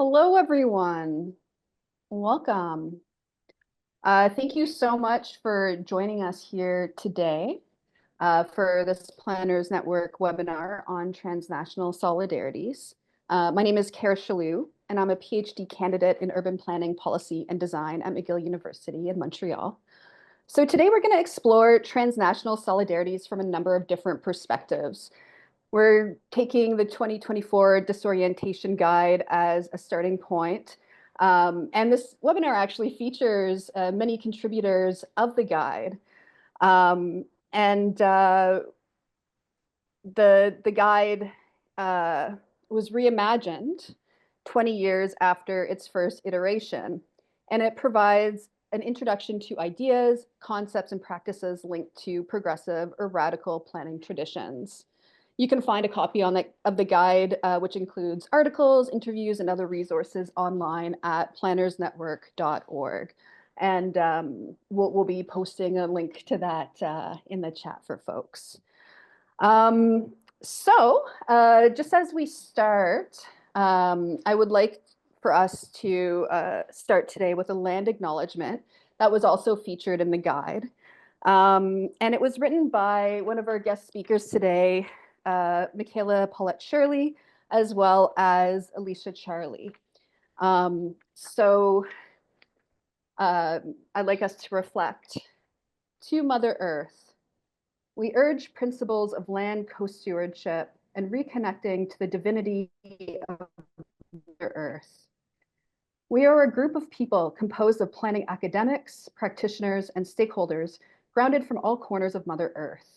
Hello, everyone. Welcome. Thank you so much for joining us here today for this Planners Network webinar on transnational solidarities. My name is Cara Chellew, and I'm a PhD candidate in urban planning, policy, and design at McGill University in Montreal. So today we're going to explore transnational solidarities from a number of different perspectives. We're taking the 2024 Disorientation Guide as a starting point. And this webinar actually features many contributors of the guide. The guide was reimagined 20 years after its first iteration, and it provides an introduction to ideas, concepts, and practices linked to progressive or radical planning traditions. You can find a copy of the guide, which includes articles, interviews, and other resources online at plannersnetwork.org. And we'll be posting a link to that in the chat for folks. Just as we start, I would like for us to start today with a land acknowledgement that was also featured in the guide. And it was written by one of our guest speakers today, Michaela, Paulette, Shirley, as well as Alicia Charlie. I'd like us to reflect. To Mother Earth, we urge principles of land co-stewardship and reconnecting to the divinity of Mother Earth. We are a group of people composed of planning academics, practitioners, and stakeholders grounded from all corners of Mother Earth.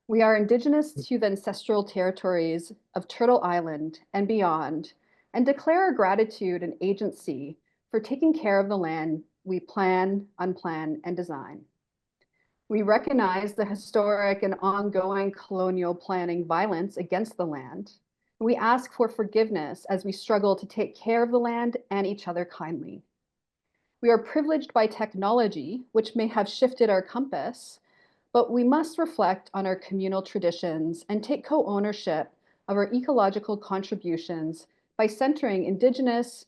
We are indigenous to the ancestral territories of Turtle Island and beyond, and declare our gratitude and agency for taking care of the land we plan, unplan, and design. We recognize the historic and ongoing colonial planning violence against the land. We ask for forgiveness as we struggle to take care of the land and each other kindly. We are privileged by technology, which may have shifted our compass, but we must reflect on our communal traditions and take co-ownership of our ecological contributions by centering Indigenous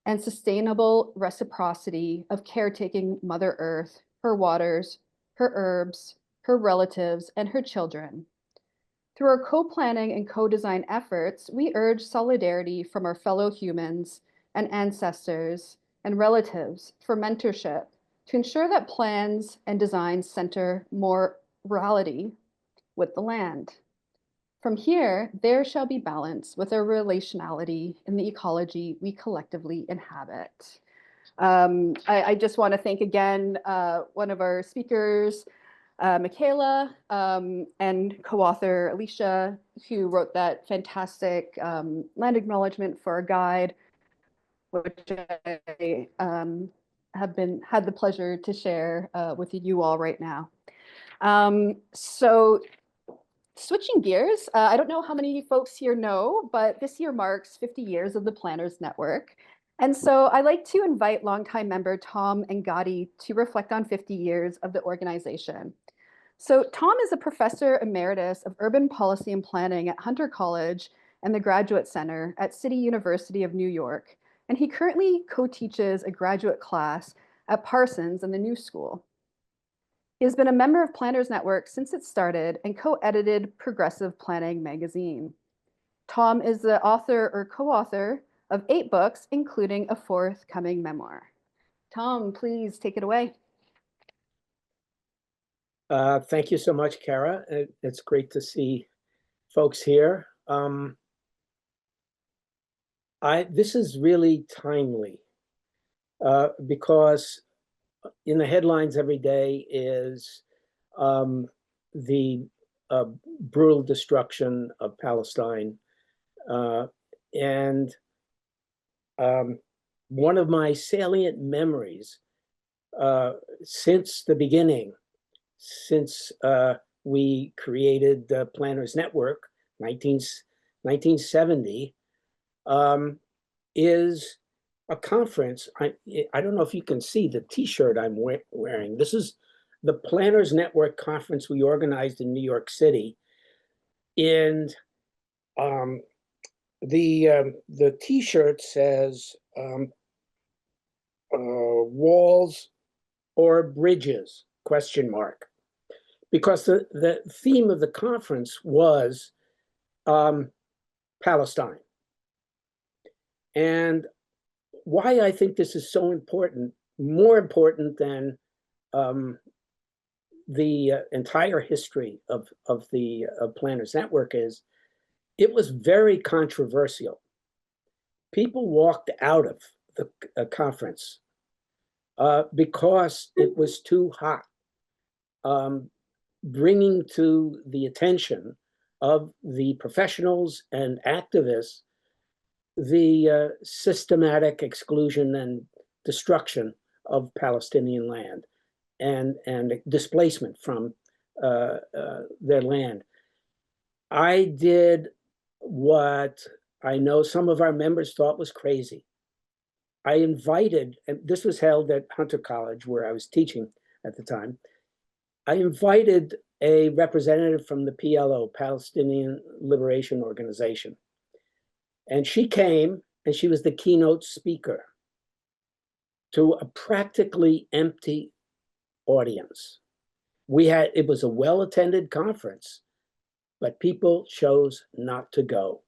and sustainable reciprocity of caretaking Mother Earth, her waters, her herbs, her relatives, and her children. Through our co-planning and co-design efforts, we urge solidarity from our fellow humans and ancestors and relatives for mentorship to ensure that plans and designs center morality with the land. From here, there shall be balance with our relationality in the ecology we collectively inhabit. I just want to thank again one of our speakers, Michaela, and co-author Alicia, who wrote that fantastic land acknowledgement for our guide, which I had the pleasure to share with you all right now. Switching gears, I don't know how many folks here know, but this year marks 50 years of the Planners Network. And so I'd like to invite longtime member Tom Angotti to reflect on 50 years of the organization. So Tom is a professor emeritus of urban policy and planning at Hunter College and the Graduate Center at City University of New York. And he currently co-teaches a graduate class at Parsons in the New School. He has been a member of Planners Network since it started and co-edited Progressive Planning magazine. Tom is the author or co-author of 8 books, including a forthcoming memoir. Tom, please take it away. Thank you so much, Cara. It's great to see folks here. This is really timely because in the headlines every day is the brutal destruction of Palestine. One of my salient memories since the beginning, since we created the Planners Network, 1970, is a conference. I don't know if you can see the t-shirt I'm wearing. This is the Planners Network conference we organized in New York City in the T-shirt says walls or bridges, question mark, because the theme of the conference was Palestine. And why I think this is so important, more important than the entire history of the Planners Network, is it was very controversial. People walked out of the conference because it was too hot, bringing to the attention of the professionals and activists the systematic exclusion and destruction of Palestinian land and displacement from their land. I did what I know some of our members thought was crazy. I invited, and this was held at Hunter College where I was teaching at the time, I invited a representative from the PLO, Palestinian Liberation Organization. And she came and she was the keynote speaker to a practically empty audience. It was a well-attended conference, but people chose not to go.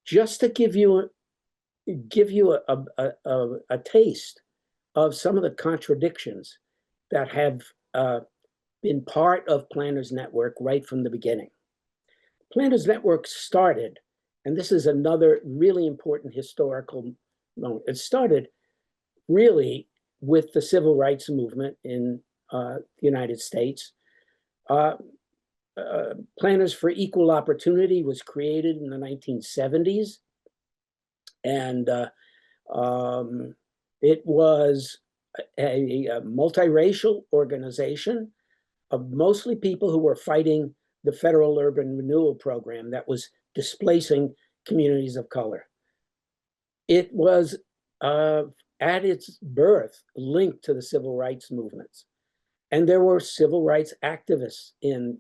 Just to give you a taste of some of the contradictions that have been part of Planners Network right from the beginning. Planners Network started, and this is another really important historical moment. It started really with the civil rights movement in the United States. Planners for Equal Opportunity was created in the 1970s. And it was a multiracial organization of mostly people who were fighting the federal urban renewal program that was displacing communities of color. It was at its birth linked to the civil rights movements. And there were civil rights activists in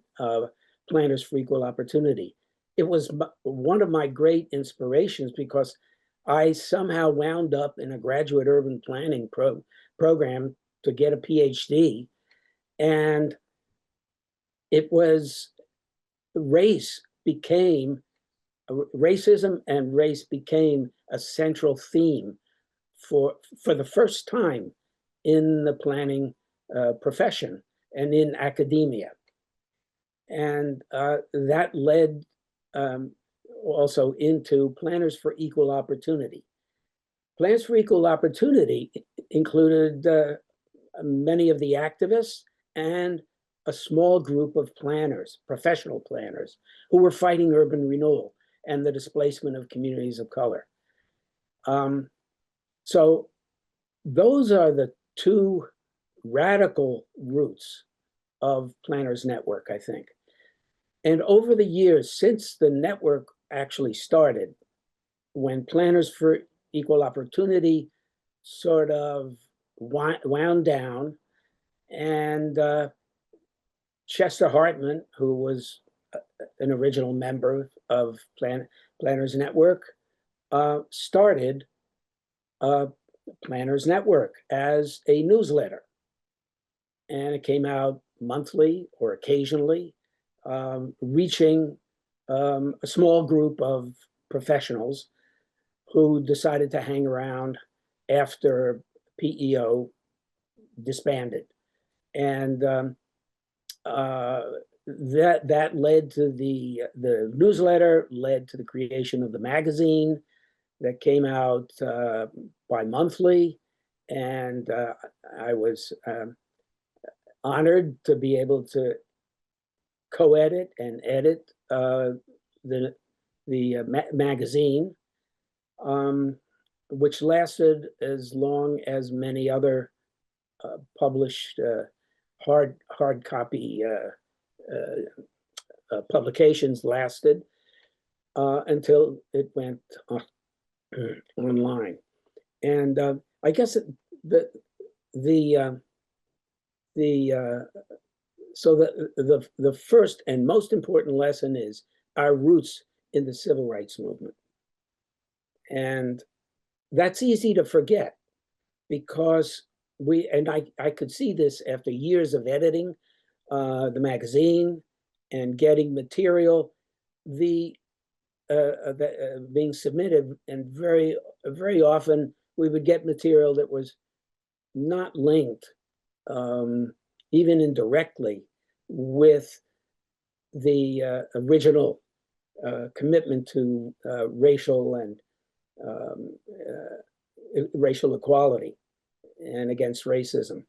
Planners for Equal Opportunity. It was one of my great inspirations because I somehow wound up in a graduate urban planning program to get a PhD. And it was racism and race became a central theme for the first time in the planning profession and in academia. And that led also into Planners for Equal Opportunity. Planners for Equal Opportunity included many of the activists and a small group of planners, professional planners, who were fighting urban renewal and the displacement of communities of color. So those are the two radical roots of Planners Network, I think. And over the years, since the network actually started, when Planners for Equal Opportunity sort of wound down, and Chester Hartman, who was an original member of Planners Network, started Planners Network as a newsletter. And it came out monthly or occasionally, reaching a small group of professionals who decided to hang around after PEO disbanded. And that led to the newsletter, led to the creation of the magazine that came out bi-monthly. And I was honored to be able to co-edit and edit the magazine, which lasted as long as many other published hard copy publications lasted until it went online. And I guess so the first and most important lesson is our roots in the civil rights movement. And that's easy to forget because I could see this after years of editing the magazine and getting material, being submitted, and very often we would get material that was not linked, even indirectly, with the original commitment to racial and racial equality and against racism.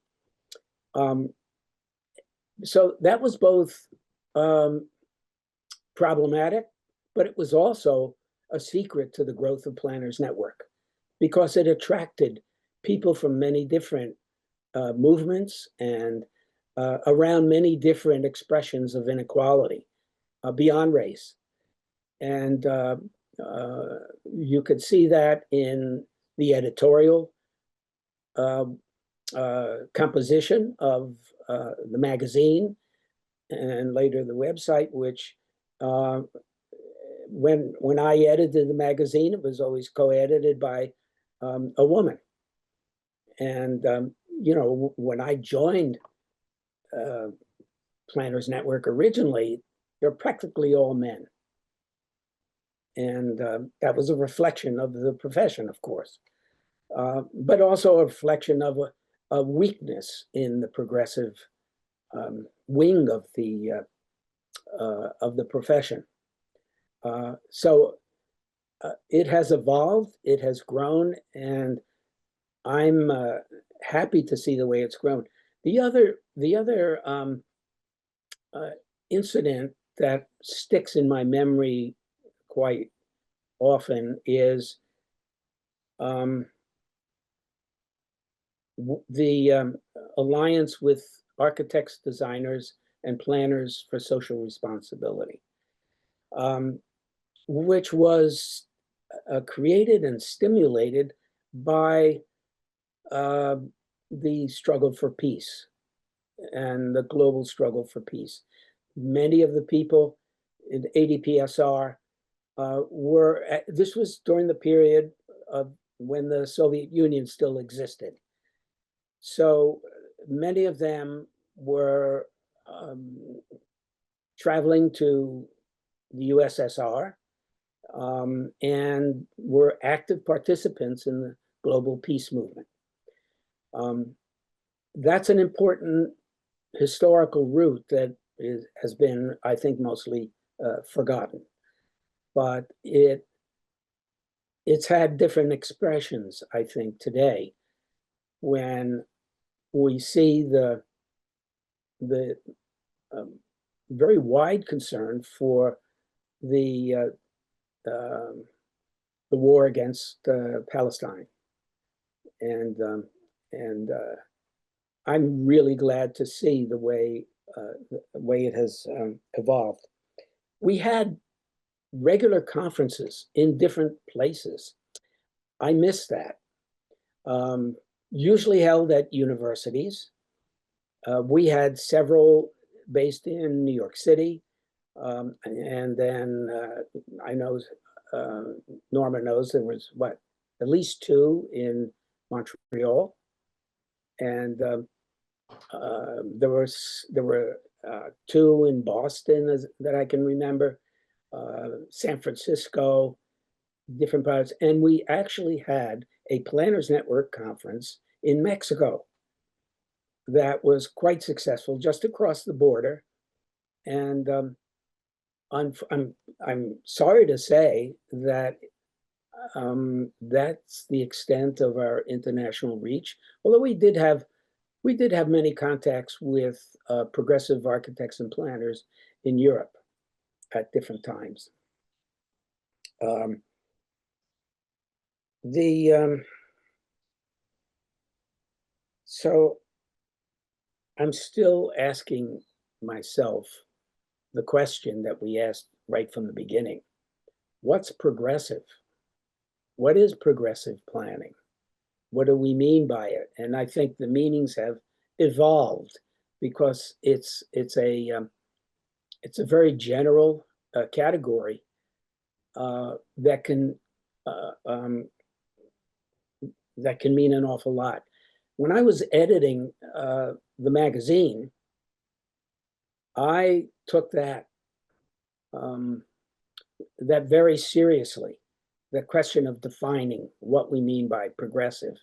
So that was both problematic, but it was also a secret to the growth of Planners Network because it attracted people from many different movements and around many different expressions of inequality beyond race. And you could see that in the editorial composition of the magazine and later the website, which when I edited the magazine, it was always co-edited by a woman. And when I joined Planners Network originally, they're practically all men. And that was a reflection of the profession, of course, but also a reflection of a weakness in the progressive wing of the profession. So it has evolved, it has grown, and I'm happy to see the way it's grown. The other incident that sticks in my memory quite often is the alliance with architects, designers, and planners for social responsibility, which was created and stimulated by the struggle for peace and the global struggle for peace. Many of the people in ADPSR this was during the period of when the Soviet Union still existed. So many of them were traveling to the USSR and were active participants in the global peace movement. That's an important historical route that has been, I think, mostly forgotten. But it's had different expressions, I think, today, when we see the very wide concern for the war against Palestine, and I'm really glad to see the way it has evolved. We had regular conferences in different places. I miss that. Usually held at universities. We had several based in New York City, and then I know Norma knows there was at least 2 in Montreal, and there were 2 in Boston that I can remember, San Francisco, different parts, and we actually had a Planners Network conference in Mexico that was quite successful, just across the border. And I'm sorry to say that that's the extent of our international reach. Although we did have many contacts with progressive architects and planners in Europe at different times. So I'm still asking myself the question that we asked right from the beginning. What's progressive? What is progressive planning? What do we mean by it? And I think the meanings have evolved because it's a very general category that can that can mean an awful lot. When I was editing the magazine, I took that very seriously, the question of defining what we mean by progressive.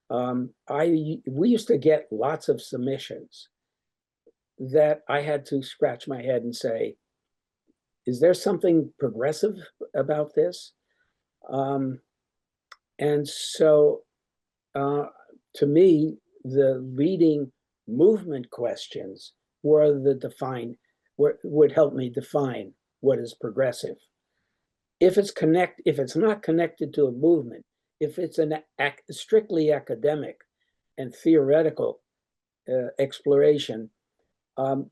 We used to get lots of submissions that I had to scratch my head and say, is there something progressive about this? And so to me, the leading movement questions were would help me define what is progressive. If it's not connected to a movement, if it's an strictly academic and theoretical exploration,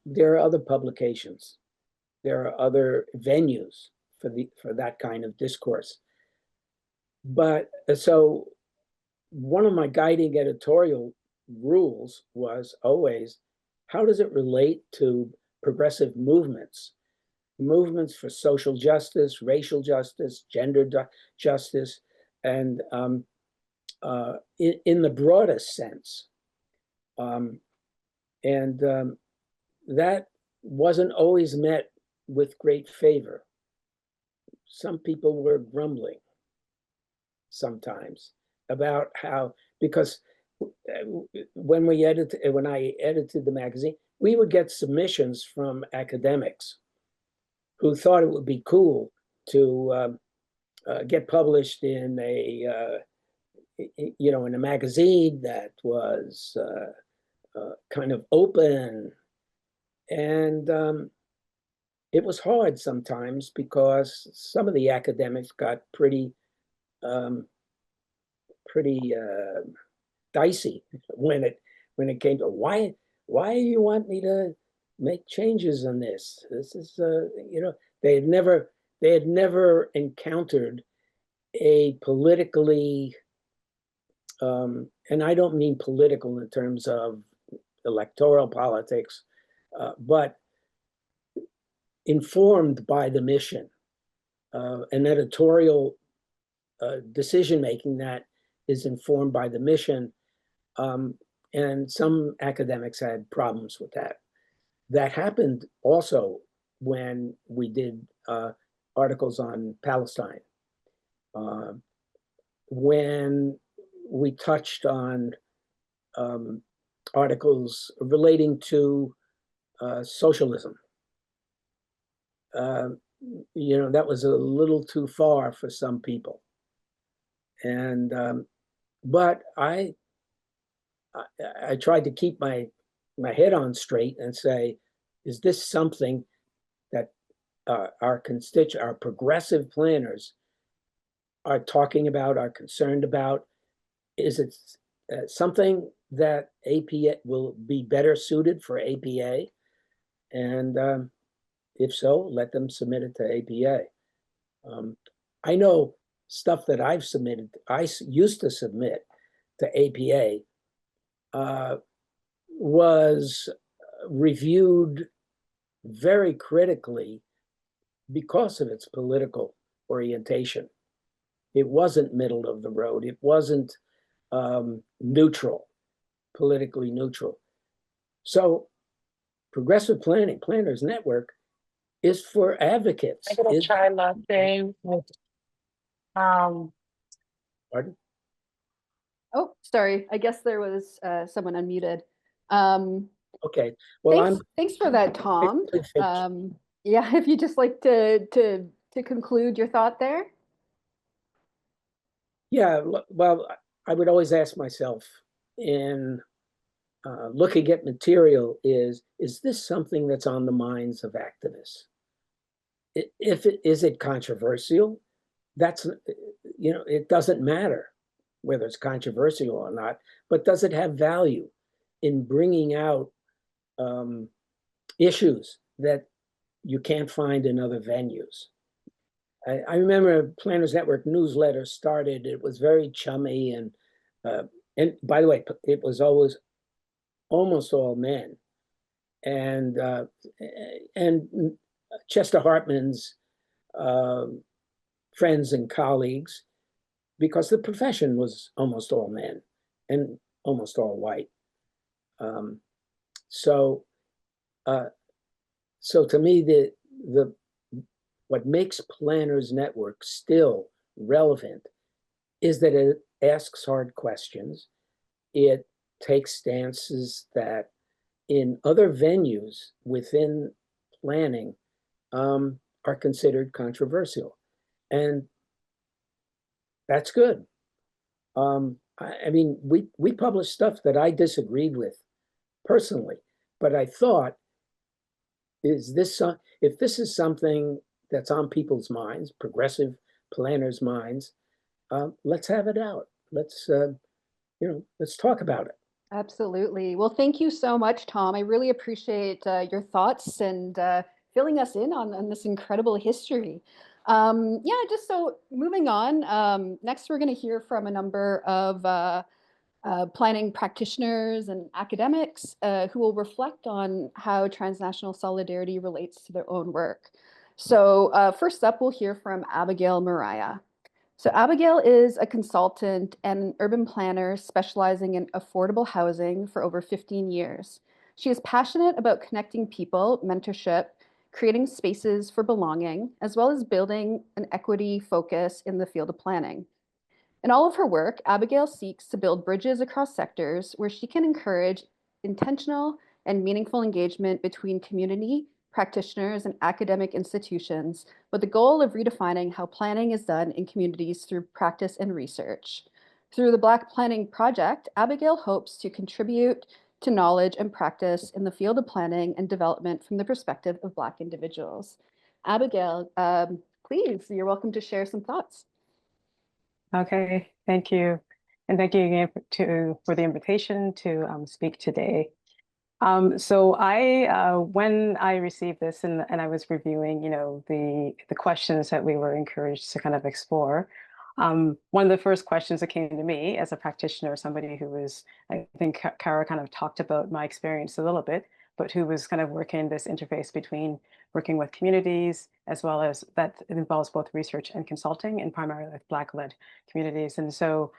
there are other publications, there are other venues for that kind of discourse. But so one of my guiding editorial rules was always, how does it relate to progressive movements for social justice, racial justice, gender justice, and in the broadest sense. That wasn't always met with great favor. Some people were grumbling sometimes about how, because when I edited the magazine, we would get submissions from academics who thought it would be cool to get published in a magazine that was kind of open, and it was hard sometimes because some of the academics got pretty dicey when it came to why you want me to make changes in this. This is they had never encountered a politically and I don't mean political in terms of electoral politics, but informed by the mission, an editorial decision making that is informed by the mission. And some academics had problems with that. That happened also when we did articles on Palestine, when we touched on articles relating to socialism. That was a little too far for some people. And but I tried to keep my head on straight and say, is this something that our progressive planners are talking about, are concerned about? Is it something that APA will be better suited for APA? And if so, let them submit it to APA. I know stuff that I used to submit to APA was reviewed very critically because of its political orientation. It wasn't middle of the road. It wasn't neutral, politically neutral. So Progressive Planners Network is for advocates. I gotta try latte. Pardon? Oh, sorry. I guess there was someone unmuted. Okay. Well, thanks for that, Tom. Yeah, if you just like to conclude your thought there. Yeah, well, I would always ask myself in looking at material is this something that's on the minds of activists? Is it controversial? That's, it doesn't matter whether it's controversial or not, but does it have value in bringing out issues that you can't find in other venues? I remember Planners Network newsletter started. It was very chummy, and by the way, it was almost all men, and Chester Hartman's friends and colleagues, because the profession was almost all men and almost all white. Um, so, so to me, the what makes Planners Network still relevant is that it asks hard questions. It takes stances that in other venues within planning are considered controversial. And that's good. I mean, we published stuff that I disagreed with personally, but I thought, is this if this is something that's on people's minds, progressive planners' minds, let's have it out. Let's let's talk about it. Absolutely. Well, thank you so much, Tom. I really appreciate your thoughts and filling us in on this incredible history. Yeah, just so moving on, next we're going to hear from a number of planning practitioners and academics who will reflect on how transnational solidarity relates to their own work. So first up, we'll hear from Abigail Moriah. So Abigail is a consultant and an urban planner specializing in affordable housing for over 15 years. She is passionate about connecting people, mentorship, creating spaces for belonging, as well as building an equity focus in the field of planning. In all of her work, Abigail seeks to build bridges across sectors where she can encourage intentional and meaningful engagement between community, practitioners, and academic institutions, with the goal of redefining how planning is done in communities through practice and research. Through the Black Planning Project, Abigail hopes to contribute to knowledge and practice in the field of planning and development from the perspective of Black individuals. Abigail, please, you're welcome to share some thoughts. Okay, thank you. And thank you again for the invitation to speak today. So when I received this and I was reviewing, the questions that we were encouraged to kind of explore, one of the first questions that came to me as a practitioner, somebody who was, I think Cara kind of talked about my experience a little bit, but who was kind of working this interface between working with communities, as well as that involves both research and consulting, and primarily with Black-led communities. And so,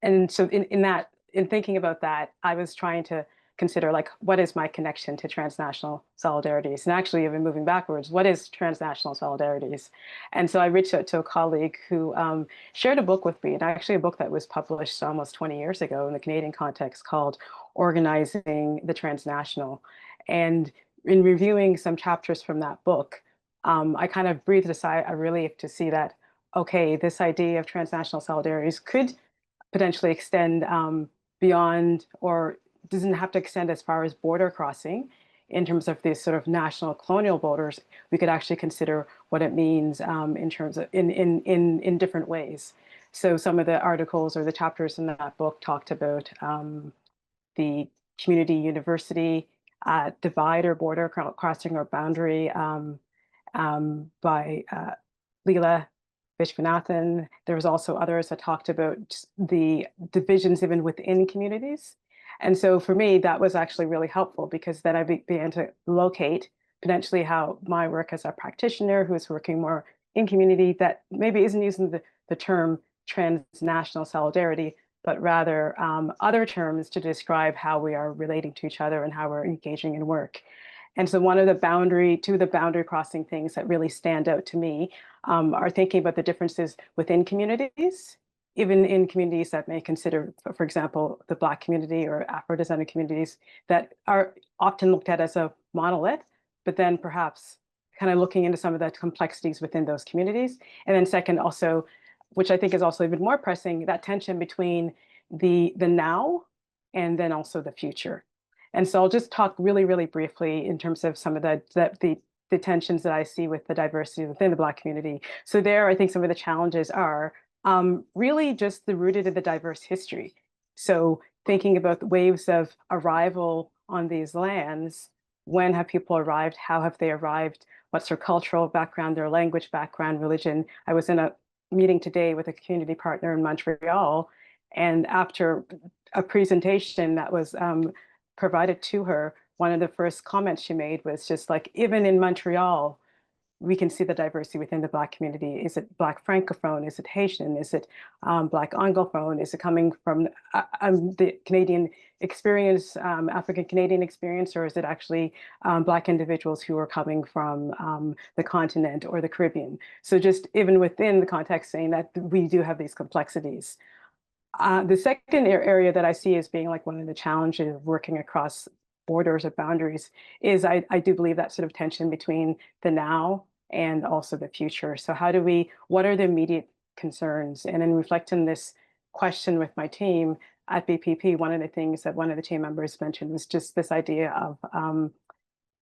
in thinking about that, I was trying to consider, like, what is my connection to transnational solidarities? And actually, even moving backwards, what is transnational solidarities? And so I reached out to a colleague who shared a book with me, and actually a book that was published almost 20 years ago in the Canadian context, called Organizing the Transnational. And in reviewing some chapters from that book, I kind of breathed a sigh of relief to see that, okay, this idea of transnational solidarities could potentially extend beyond, or doesn't have to extend as far as border crossing in terms of these sort of national colonial borders. We could actually consider what it means in terms of in different ways. So some of the articles or the chapters in that book talked about the community university divide or border crossing or boundary by Leela Vishwanathan. There was also others that talked about the divisions even within communities. And so for me, that was actually really helpful, because then I began to locate potentially how my work as a practitioner who is working more in community that maybe isn't using the term transnational solidarity, but rather other terms to describe how we are relating to each other and how we're engaging in work. And so one of the boundary crossing things that really stand out to me are thinking about the differences within communities, even in communities that may consider, for example, the Black community or Afro-descendant communities that are often looked at as a monolith, but then perhaps kind of looking into some of the complexities within those communities. And then second, also, which I think is also even more pressing, that tension between the now and then also the future. And so I'll just talk really, really briefly in terms of some of the tensions that I see with the diversity within the Black community. So there, I think some of the challenges are really just rooted in the diverse history. So thinking about the waves of arrival on these lands, when have people arrived? How have they arrived? What's their cultural background, their language background, religion? I was in a meeting today with a community partner in Montreal, and after a presentation that was provided to her, one of the first comments she made was just like, even in Montreal, we can see the diversity within the Black community. Is it Black Francophone? Is it Haitian? Is it Black Anglophone? Is it coming from the Canadian experience, African Canadian experience, or is it actually Black individuals who are coming from the continent or the Caribbean? So just even within the context, saying that we do have these complexities. The second area that I see as being like one of the challenges of working across borders or boundaries is I do believe that sort of tension between the now and also the future. So what are the immediate concerns? And in reflecting this question with my team at BPP, one of the things that one of the team members mentioned was just this idea of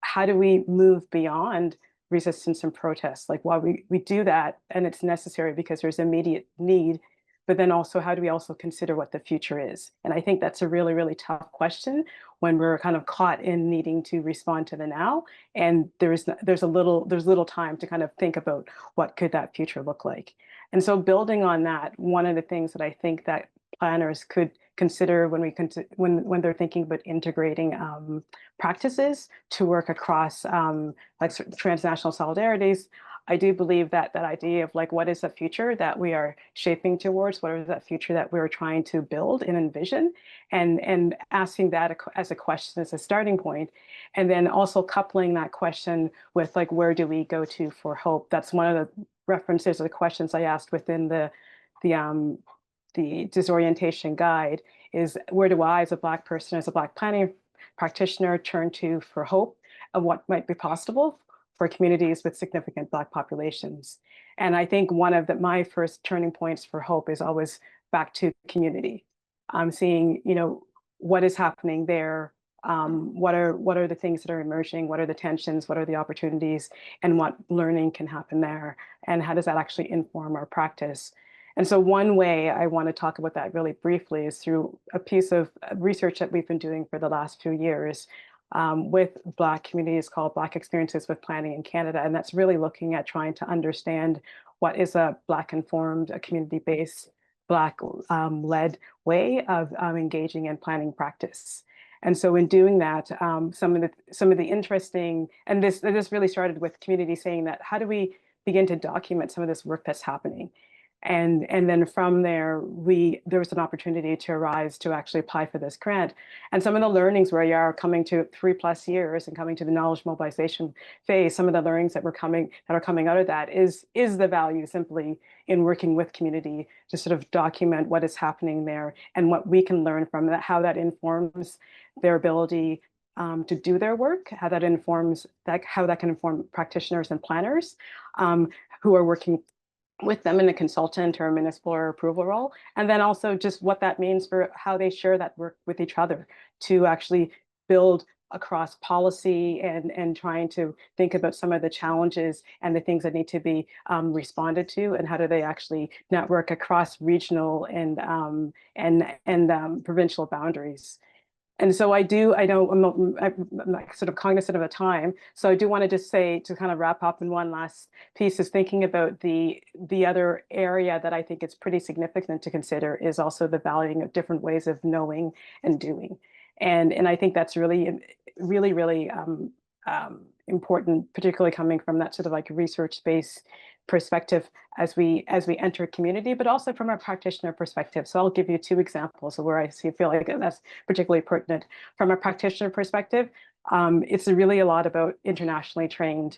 how do we move beyond resistance and protest? Like while we do that, and it's necessary because there's immediate need, but then also how do we also consider what the future is? And I think that's a really, really tough question when we're kind of caught in needing to respond to the now. And there's little time to kind of think about what could that future look like. And so building on that, one of the things that I think that planners could consider when they're thinking about integrating practices to work across like transnational solidarities, I do believe that that idea of like, what is the future that we are shaping towards? What is that future that we're trying to build and envision? And asking that as a question as a starting point. And then also coupling that question with like, where do we go to for hope? That's one of the references or the questions I asked within the disorientation guide is, where do I as a Black person, as a Black planning practitioner, turn to for hope of what might be possible for communities with significant Black populations? And I think one of my first turning points for hope is always back to community. I'm seeing, what is happening there. What are the things that are emerging? What are the tensions? What are the opportunities? And what learning can happen there? And how does that actually inform our practice? And so one way I want to talk about that really briefly is through a piece of research that we've been doing for the last few years with Black communities called Black Experiences with Planning in Canada. And that's really looking at trying to understand what is a Black informed, a community-based, Black led way of engaging in planning practice. And so in doing that, some of the interesting, and this really started with community saying that, how do we begin to document some of this work that's happening? And then from there, there was an opportunity to arise to actually apply for this grant. And some of the learnings where you are coming to 3+ years and coming to the knowledge mobilization phase, some of the learnings that are coming out of that is the value simply in working with community to sort of document what is happening there and what we can learn from that, how that informs their ability to do their work, how that can inform practitioners and planners who are working with them in a consultant or a municipal or approval role, and then also just what that means for how they share that work with each other to actually build across policy and trying to think about some of the challenges and the things that need to be responded to, and how do they actually network across regional and provincial boundaries. And so I know I'm like sort of cognizant of the time. So I do want to just say, to kind of wrap up in one last piece, is thinking about the other area that I think is pretty significant to consider is also the valuing of different ways of knowing and doing. And I think that's really important, particularly coming from that sort of like research-based perspective as we enter community, but also from a practitioner perspective. So I'll give you 2 examples of where I feel like that's particularly pertinent. From a practitioner perspective, it's really a lot about internationally trained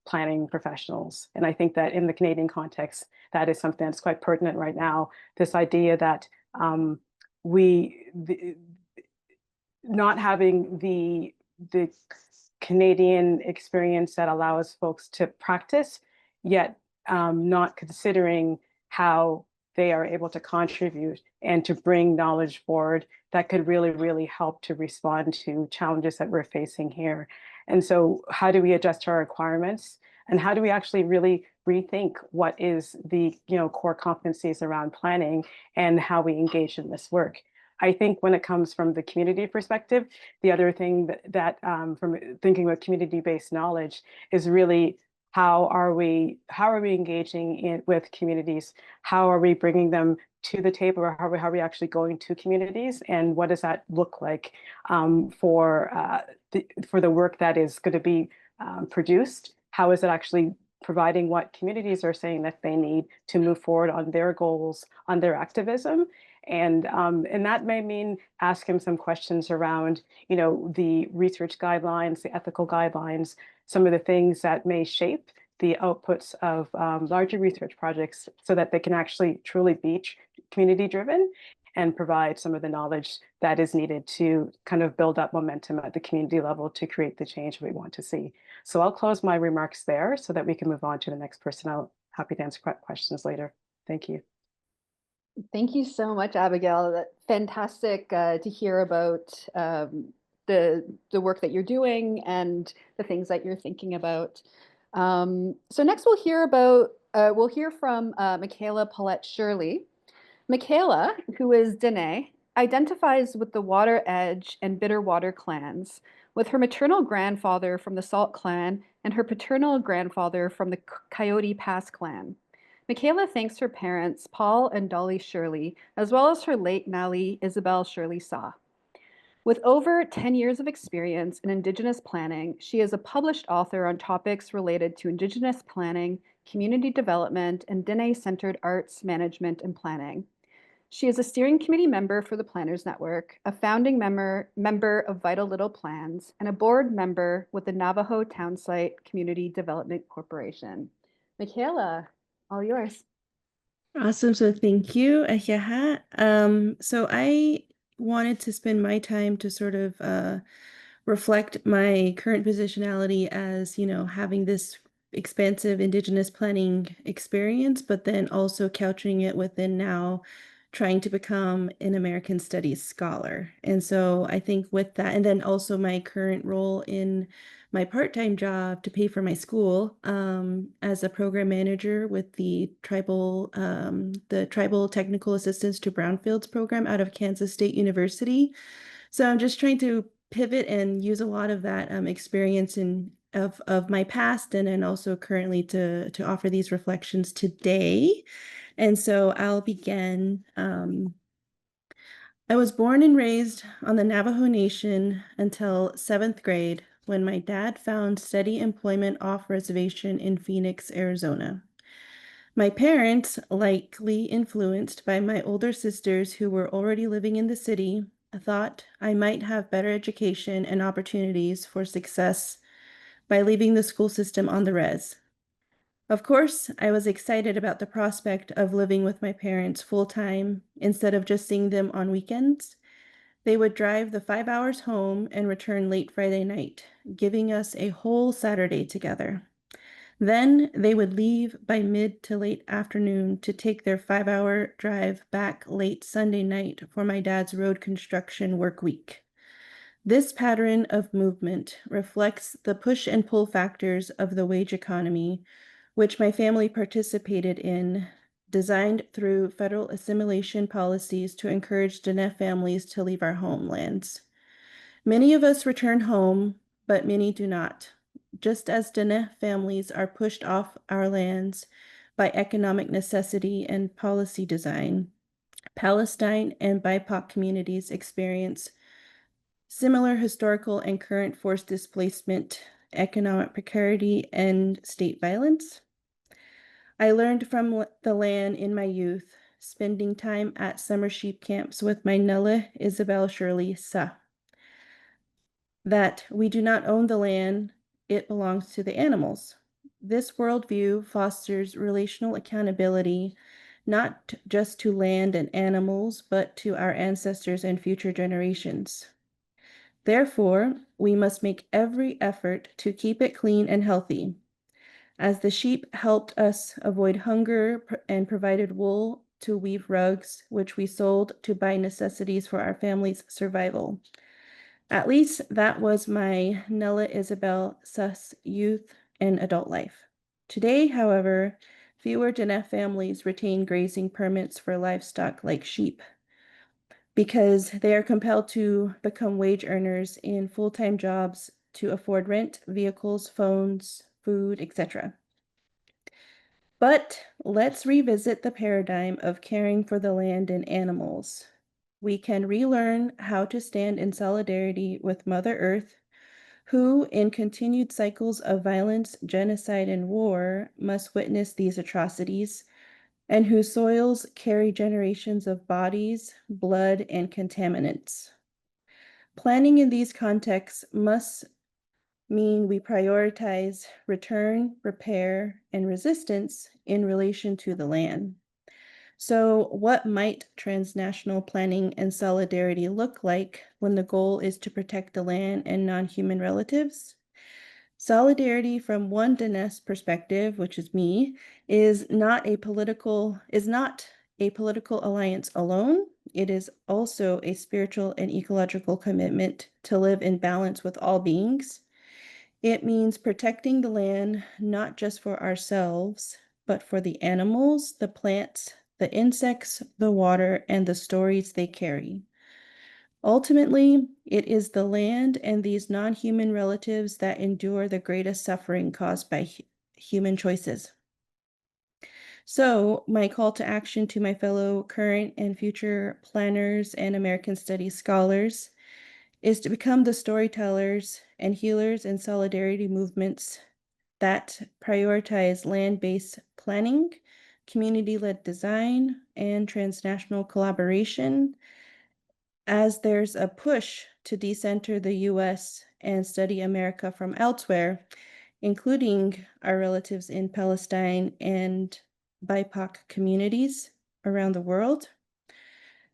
planning professionals. And I think that in the Canadian context, that is something that's quite pertinent right now. This idea that not having the Canadian experience that allows folks to practice, yet not considering how they are able to contribute and to bring knowledge forward that could really, really help to respond to challenges that we're facing here. And so how do we adjust our requirements? And how do we actually really rethink what is the core competencies around planning and how we engage in this work? I think when it comes from the community perspective, the other thing that from thinking about community-based knowledge is really how are we engaging with communities? How are we bringing them to the table, or how are we actually going to communities? And what does that look like for the work that is going to be produced how is it actually providing what communities are saying that they need to move forward on their goals, on their activism. And that may mean ask him some questions around, the research guidelines, the ethical guidelines, some of the things that may shape the outputs of larger research projects so that they can actually truly be community driven and provide some of the knowledge that is needed to kind of build up momentum at the community level to create the change we want to see. So I'll close my remarks there so that we can move on to the next person. I'll happy to answer questions later. Thank you. Thank you so much, Abigail. Fantastic to hear about the work that you're doing and the things that you're thinking about. So next we'll hear from Michaela, Paulette, Shirley. Michaela, who is Dene, identifies with the Water Edge and Bitterwater clans, with her maternal grandfather from the Salt clan and her paternal grandfather from the Coyote Pass clan. Michaela thanks her parents, Paul and Dolly Shirley, as well as her late Nally, Isabel Shirley Saw. With over 10 years of experience in Indigenous planning, she is a published author on topics related to Indigenous planning, community development, and Dene-centered arts, management, and planning. She is a steering committee member for the Planners Network, a founding member of Vital Little Plans, and a board member with the Navajo Townsite Community Development Corporation. Michaela, all yours. Awesome. So thank you, Ahiaha. So I wanted to spend my time to sort of reflect my current positionality as, having this expansive Indigenous planning experience, but then also couching it within now trying to become an American Studies scholar. And so I think with that, and then also my current role in my part-time job to pay for my school as a program manager with the Tribal Technical Assistance to Brownfields program out of Kansas State University. So I'm just trying to pivot and use a lot of that experience of my past and then also currently to offer these reflections today. And so I'll begin. I was born and raised on the Navajo Nation until 7th grade when my dad found steady employment off reservation in Phoenix, Arizona. My parents, likely influenced by my older sisters who were already living in the city, thought I might have better education and opportunities for success by leaving the school system on the res. Of course, I was excited about the prospect of living with my parents full-time instead of just seeing them on weekends. They would drive the 5 hours home and return late Friday night, giving us a whole Saturday together. Then they would leave by mid to late afternoon to take their 5-hour drive back late Sunday night for my dad's road construction work week. This pattern of movement reflects the push and pull factors of the wage economy, which my family participated in, designed through federal assimilation policies to encourage Dene families to leave our homelands. Many of us return home, but many do not. Just as Dene families are pushed off our lands by economic necessity and policy design, Palestine and BIPOC communities experience similar historical and current forced displacement, economic precarity, and state violence. I learned from the land in my youth, spending time at summer sheep camps with my Nulla Isabel Shirley Sa, that we do not own the land, it belongs to the animals. This worldview fosters relational accountability, not just to land and animals, but to our ancestors and future generations. Therefore, we must make every effort to keep it clean and healthy. As the sheep helped us avoid hunger and provided wool to weave rugs, which we sold to buy necessities for our family's survival. At least that was my Nella Isabel Suss youth and adult life. Today, however, fewer Dene families retain grazing permits for livestock like sheep because they are compelled to become wage earners in full-time jobs to afford rent, vehicles, phones, food, etc. But let's revisit the paradigm of caring for the land and animals. We can relearn how to stand in solidarity with Mother Earth, who, in continued cycles of violence, genocide, and war, must witness these atrocities, and whose soils carry generations of bodies, blood, and contaminants. Planning in these contexts must mean we prioritize return, repair, and resistance in relation to the land. So, what might transnational planning and solidarity look like when the goal is to protect the land and non-human relatives? Solidarity from one Dinesh perspective, which is me, is not a political alliance alone. It is also a spiritual and ecological commitment to live in balance with all beings. It means protecting the land not just for ourselves, but for the animals, the plants, the insects, the water, and the stories they carry. Ultimately, it is the land and these non-human relatives that endure the greatest suffering caused by human choices. So, my call to action to my fellow current and future planners and American Studies scholars is to become the storytellers and healers in solidarity movements that prioritize land-based planning, community-led design, and transnational collaboration, as there's a push to decenter the US and study America from elsewhere, including our relatives in Palestine and BIPOC communities around the world.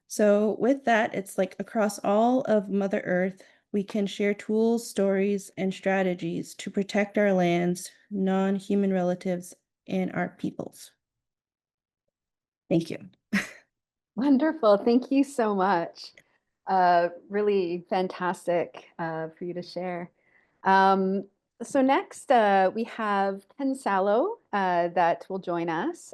So with that, it's like across all of Mother Earth, we can share tools, stories, and strategies to protect our lands, non-human relatives, and our peoples. Thank you. Wonderful. Thank you so much. Really fantastic for you to share. So next we have Ken Salo that will join us.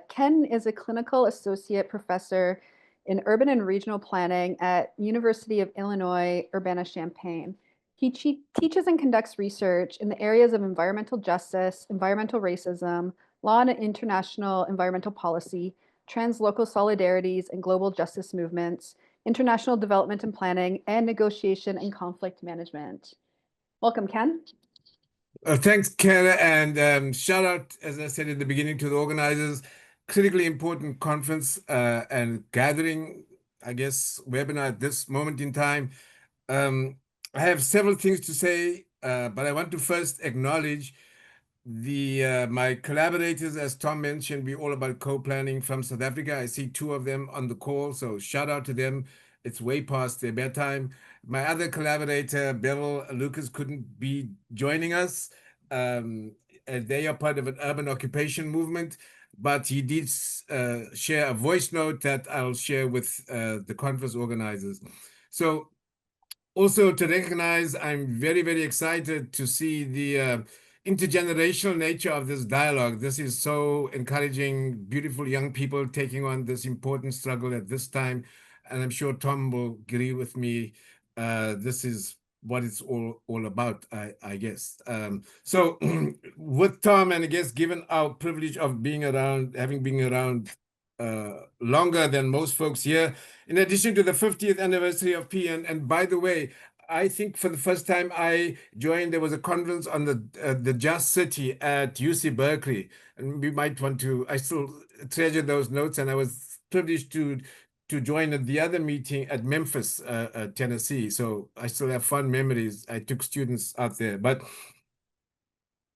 Ken is a clinical associate professor in urban and regional planning at University of Illinois, Urbana-Champaign. He teaches and conducts research in the areas of environmental justice, environmental racism, law and international environmental policy, translocal solidarities and global justice movements, international development and planning, and negotiation and conflict management. Welcome, Ken. Thanks, Cara, and shout out, as I said at the beginning, to the organizers. Critically important conference and gathering, I guess, webinar at this moment in time. I have several things to say, but I want to first acknowledge my collaborators. As Tom mentioned, we're all about co-planning from South Africa. I see two of them on the call, so shout out to them. It's way past their bedtime. My other collaborator, Beryl Lucas, couldn't be joining us. And they are part of an urban occupation movement, but he did share a voice note that I'll share with the conference organizers. So also to recognize, I'm very, very excited to see the intergenerational nature of this dialogue. This is so encouraging, beautiful young people taking on this important struggle at this time. And I'm sure Tom will agree with me. This is what it's all about, I guess. So with Tom, and I guess given our privilege of being around, having been around longer than most folks here, in addition to the 50th anniversary of P, and by the way, I think for the first time I joined, there was a conference on the Just City at UC Berkeley, and we might want to, I still treasure those notes, and I was privileged to join at the other meeting at Memphis, Tennessee. So I still have fond memories. I took students out there. But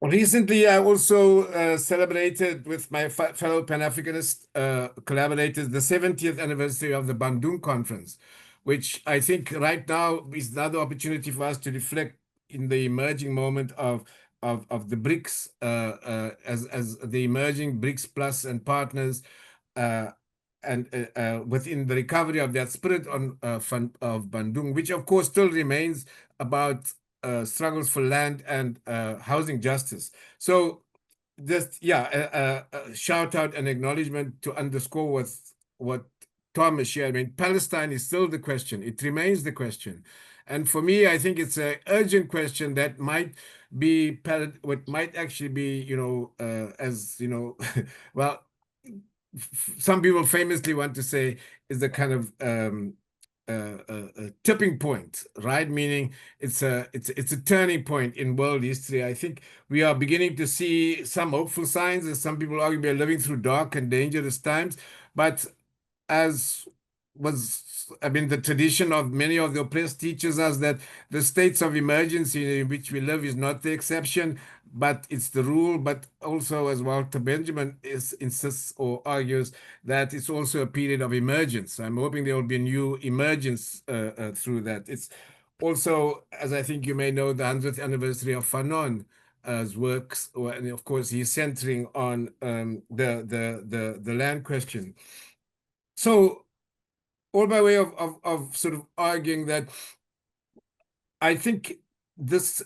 recently, I also celebrated with my fellow Pan-Africanist collaborators the 70th anniversary of the Bandung Conference, which I think right now is another opportunity for us to reflect in the emerging moment of the BRICS as the emerging BRICS Plus and partners, and within the recovery of that spirit of Bandung, which of course still remains about struggles for land and housing justice. So just, shout out and acknowledgement to underscore what Thomas shared. I mean, Palestine is still the question. It remains the question. And for me, I think it's an urgent question that might be, what might actually be, as, well, some people famously want to say is the kind of a tipping point, right? Meaning it's a turning point in world history. I think we are beginning to see some hopeful signs, as some people argue we are living through dark and dangerous times. But as I mean, the tradition of many of the oppressed teaches us that the states of emergency in which we live is not the exception, but it's the rule. But also, as Walter Benjamin insists or argues, that it's also a period of emergence. I'm hoping there will be a new emergence through that. It's also, as I think you may know, the 100th anniversary of Fanon's works, and of course, he's centering on the land question. So, all by way of sort of arguing that I think this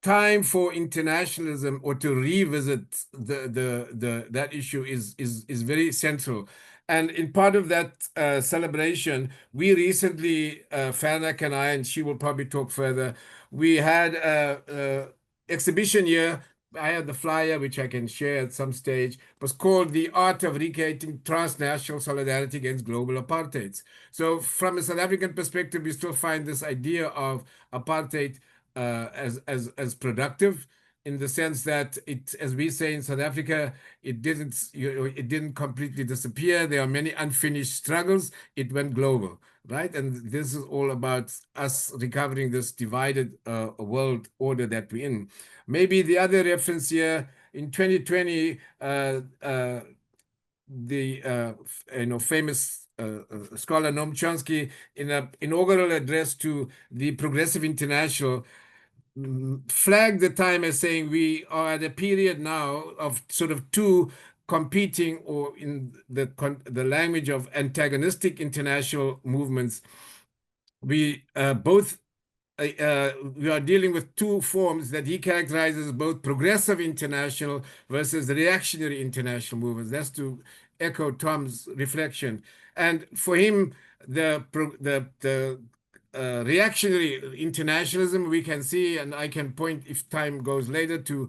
time for internationalism or to revisit that issue is very central. And in part of that celebration, we recently, Faranak and I, and she will probably talk further, we had a exhibition here. I had the flyer, which I can share at some stage. It was called The Art of Recreating Transnational Solidarity Against Global Apartheid. So from a South African perspective, we still find this idea of apartheid as productive, in the sense that it, as we say in South Africa, it didn't completely disappear. There are many unfinished struggles. It went global, right? And this is all about us recovering this divided world order that we're in. Maybe the other reference here in 2020, the famous scholar Noam Chomsky, in an inaugural address to the Progressive International, flagged the time as saying we are at a period now of sort of two competing, or in the language of antagonistic international movements. We we are dealing with two forms that he characterizes, both progressive international versus reactionary international movements. That's to echo Tom's reflection. And for him, the reactionary internationalism, we can see, and I can point, if time goes later, to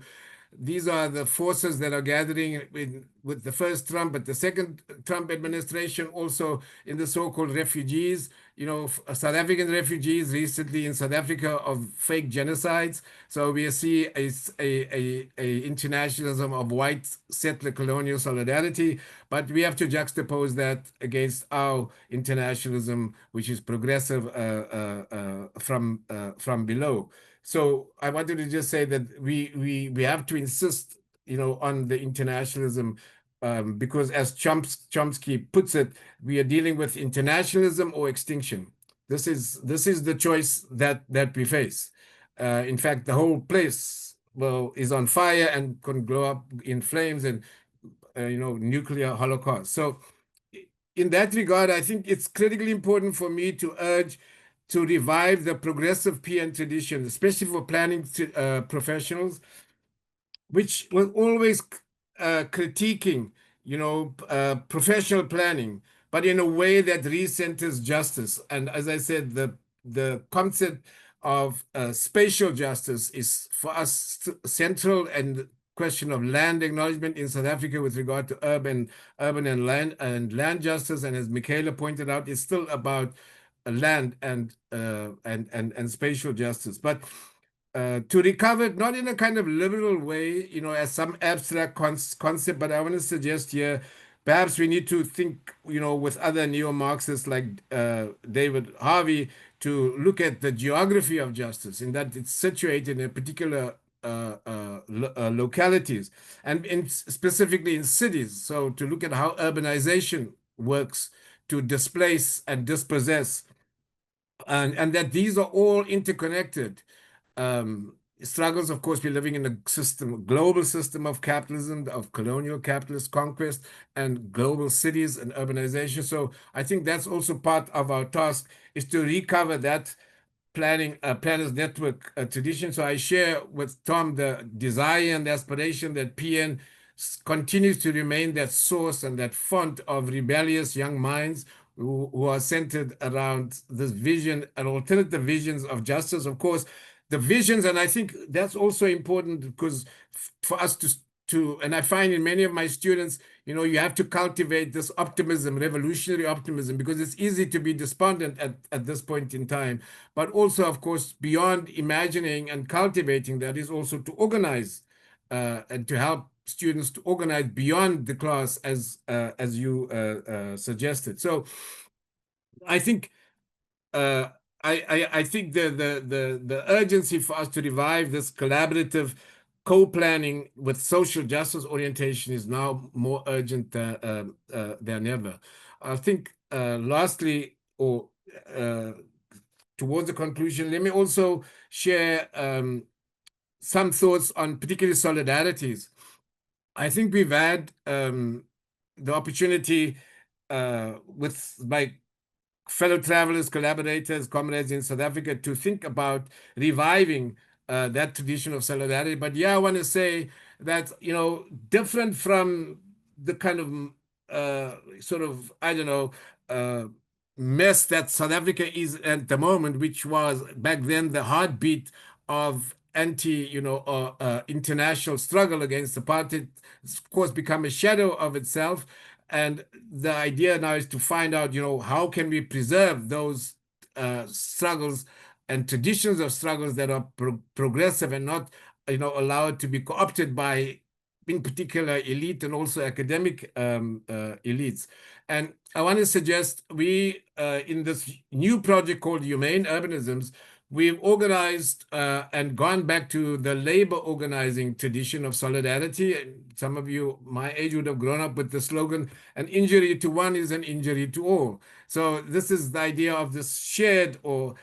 these are the forces that are gathering with the first Trump, but the second Trump administration, also in the so-called refugees, South African refugees recently in South Africa of fake genocides. So we see a internationalism of white settler colonial solidarity, but we have to juxtapose that against our internationalism, which is progressive from below. So I wanted to just say that we have to insist, on the internationalism, because as Chomsky puts it, we are dealing with internationalism or extinction. This is the choice that we face. In fact, the whole place, is on fire and can blow up in flames and nuclear holocaust. So in that regard, I think it's critically important for me to urge to revive the progressive PN tradition, especially for planning professionals, which was always critiquing, professional planning, but in a way that recenters justice. And as I said, the concept of spatial justice is for us central, and question of land acknowledgement in South Africa with regard to urban and land justice. And as Michaela pointed out, it's still about land and spatial justice. But to recover it, not in a kind of liberal way, as some abstract concept, but I want to suggest here, perhaps we need to think, with other neo-Marxists like David Harvey, to look at the geography of justice, in that it's situated in a particular localities, and specifically in cities. So to look at how urbanization works to displace and dispossess, and that these are all interconnected struggles. Of course, we're living in a global system of capitalism, of colonial capitalist conquest, and global cities and urbanization. So I think that's also part of our task, is to recover that planners network tradition. So I share with Tom the desire and aspiration that PN continues to remain that source and that font of rebellious young minds who are centered around this vision and alternative visions of justice. Of course, the visions, and I think that's also important, because for us and I find in many of my students, you have to cultivate this optimism, revolutionary optimism, because it's easy to be despondent at this point in time. But also, of course, beyond imagining and cultivating that is also to organize and to help students to organize beyond the class as you suggested. So I think I think the urgency for us to revive this collaborative co-planning with social justice orientation is now more urgent than ever. I think lastly, or towards the conclusion, let me also share some thoughts on particularly solidarities. I think we've had the opportunity with my fellow travelers, collaborators, comrades in South Africa to think about reviving that tradition of solidarity. But yeah, I want to say that, different from the kind of sort of, I don't know, mess that South Africa is at the moment, which was back then the heartbeat of international struggle against apartheid, of course, become a shadow of itself. And the idea now is to find out, how can we preserve those struggles and traditions of struggles that are progressive and not, allowed to be co-opted by, in particular, elite and also academic elites. And I want to suggest we, in this new project called Humane Urbanisms, we've organized and gone back to the labor organizing tradition of solidarity. Some of you my age would have grown up with the slogan, an injury to one is an injury to all. So this is the idea of this shared or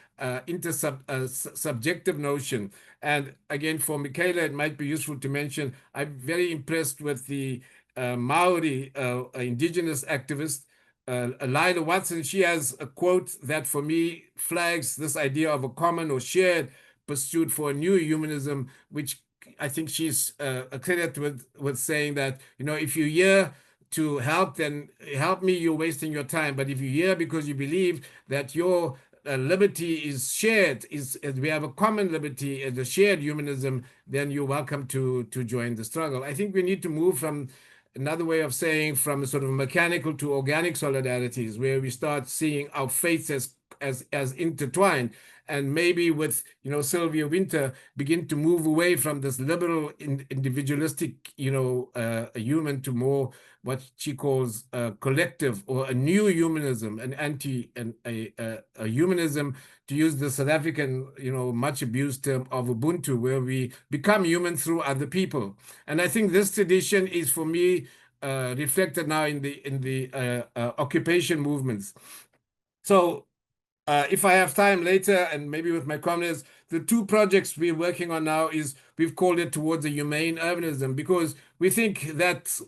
subjective notion. And again, for Michaela, it might be useful to mention, I'm very impressed with the Maori indigenous activist, Lila Watson. She has a quote that for me flags this idea of a common or shared pursuit for a new humanism, which I think she's accredited with saying that, if you're here to help, then help me, you're wasting your time. But if you're here because you believe that your liberty is shared, we have a common liberty as a shared humanism, then you're welcome to join the struggle. I think we need to move from another way of saying, from sort of mechanical to organic solidarities, where we start seeing our faiths as intertwined, and maybe with Sylvia Winter begin to move away from this liberal individualistic human to more what she calls collective or a new humanism, a humanism, to use the South African much abused term of Ubuntu, where we become human through other people. And I think this tradition is, for me, reflected now in the occupation movements. So if I have time later, and maybe with my comrades, the two projects we're working on now is, we've called it Towards a Humane Urbanism, because we think that,